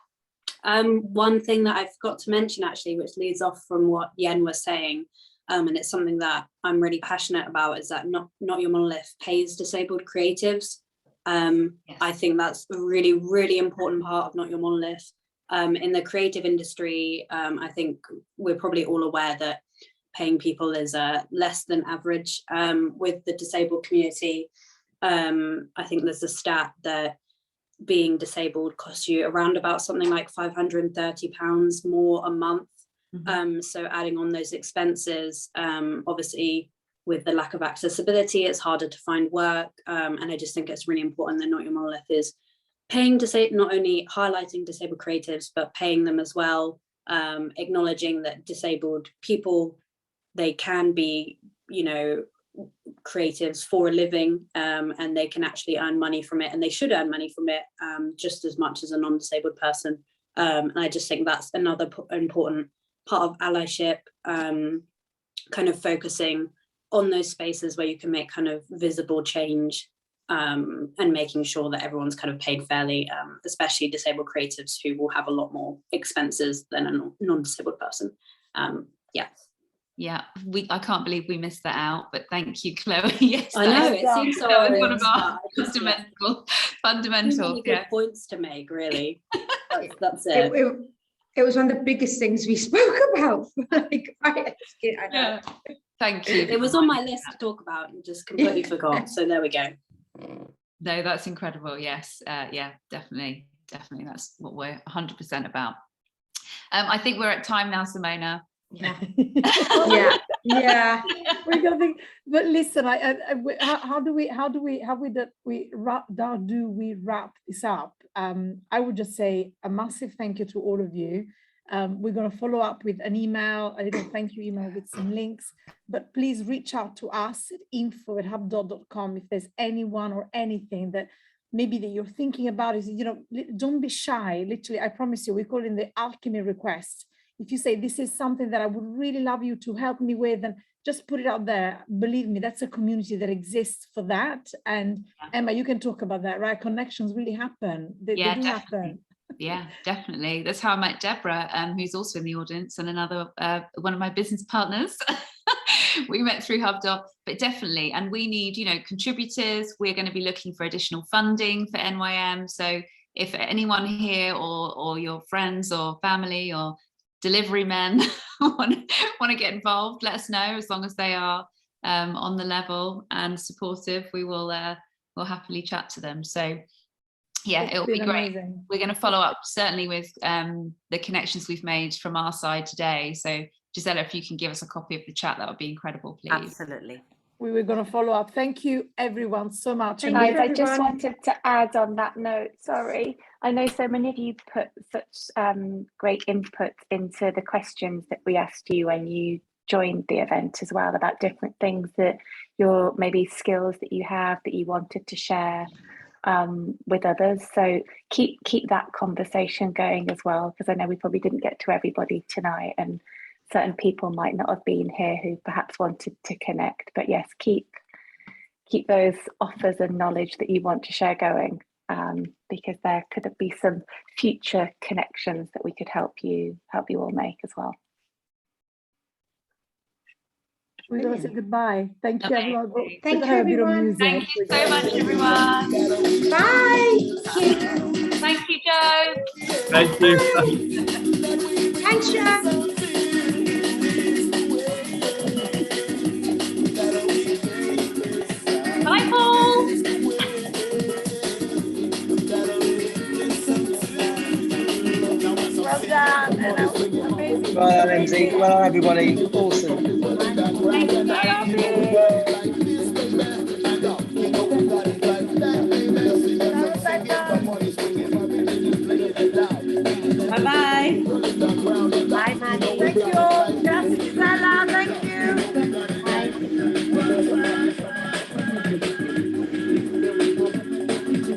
One thing that I forgot to mention actually, which leads off from what Yen was saying, and it's something that I'm really passionate about, is that Not Your Monolith pays disabled creatives. I think that's a really, really important part of Not Your Monolith. In the creative industry, I think we're probably all aware that paying people is less than average with the disabled community. I think there's a stat that being disabled costs you around about something like £530 more a month. So adding on those expenses, obviously with the lack of accessibility, it's harder to find work. And I just think it's really important that Not Your Monolith is paying not only highlighting disabled creatives, but paying them as well, acknowledging that disabled people, they can be, you know, creatives for a living, and they can actually earn money from it, and they should earn money from it just as much as a non-disabled person. And I just think that's another important part of allyship, kind of focusing on those spaces where you can make kind of visible change, and making sure that everyone's kind of paid fairly, especially disabled creatives who will have a lot more expenses than a non-disabled person. Yeah, I can't believe we missed that out, but thank you, Chloe. Yes, I know, it seems so that was one of obvious, our fundamentals. Really good points to make, really. That's it. It was one of the biggest things we spoke about. Like, I know. Thank you. It was on my list to talk about and just completely forgot. So there we go. No, that's incredible. Yes, yeah, definitely. That's what we're 100% about. I think we're at time now, Simona. Yeah. We're gonna think, but listen, how do we wrap this up? I would just say a massive thank you to all of you. We're going to follow up with an email, a little thank you email with some links, but please reach out to us at info@hubdot.com if there's anyone or anything that maybe that you're thinking about. Is, you know, don't be shy. Literally, I promise you, we call it the alchemy request. If you say, this is something that I would really love you to help me with, then just put it out there. Believe me, that's a community that exists for that. And Emma, you can talk about that, right? Connections really happen. They do happen. Yeah, definitely. That's how I met Deborah, who's also in the audience, and another one of my business partners. We met through HubDoc, but definitely. And we need, you know, contributors. We're going to be looking for additional funding for NYM. So if anyone here or your friends or family or delivery men want to get involved, let us know. As long as they are on the level and supportive, we'll happily chat to them. So yeah, it'll be great. Amazing. We're going to follow up certainly with the connections we've made from our side today. So Gisela, if you can give us a copy of the chat, that would be incredible, please. Absolutely. We were going to follow up. Thank you, everyone, so much. Guys, I just wanted to add on that note, sorry. I know so many of you put such great input into the questions that we asked you when you joined the event as well, about different things that your maybe skills that you have that you wanted to share with others. So keep that conversation going as well, because I know we probably didn't get to everybody tonight, and certain people might not have been here who perhaps wanted to connect. But yes, keep those offers and knowledge that you want to share going, because there could be some future connections that we could help you all make as well. We're going to say goodbye. Thank you, everyone. Thank you, everyone. Thank you so much, everyone. Bye. Thank you, Joe. Thank you. Thanks, Joe. Bye, Paul. Rosie. Well done, everybody. Awesome.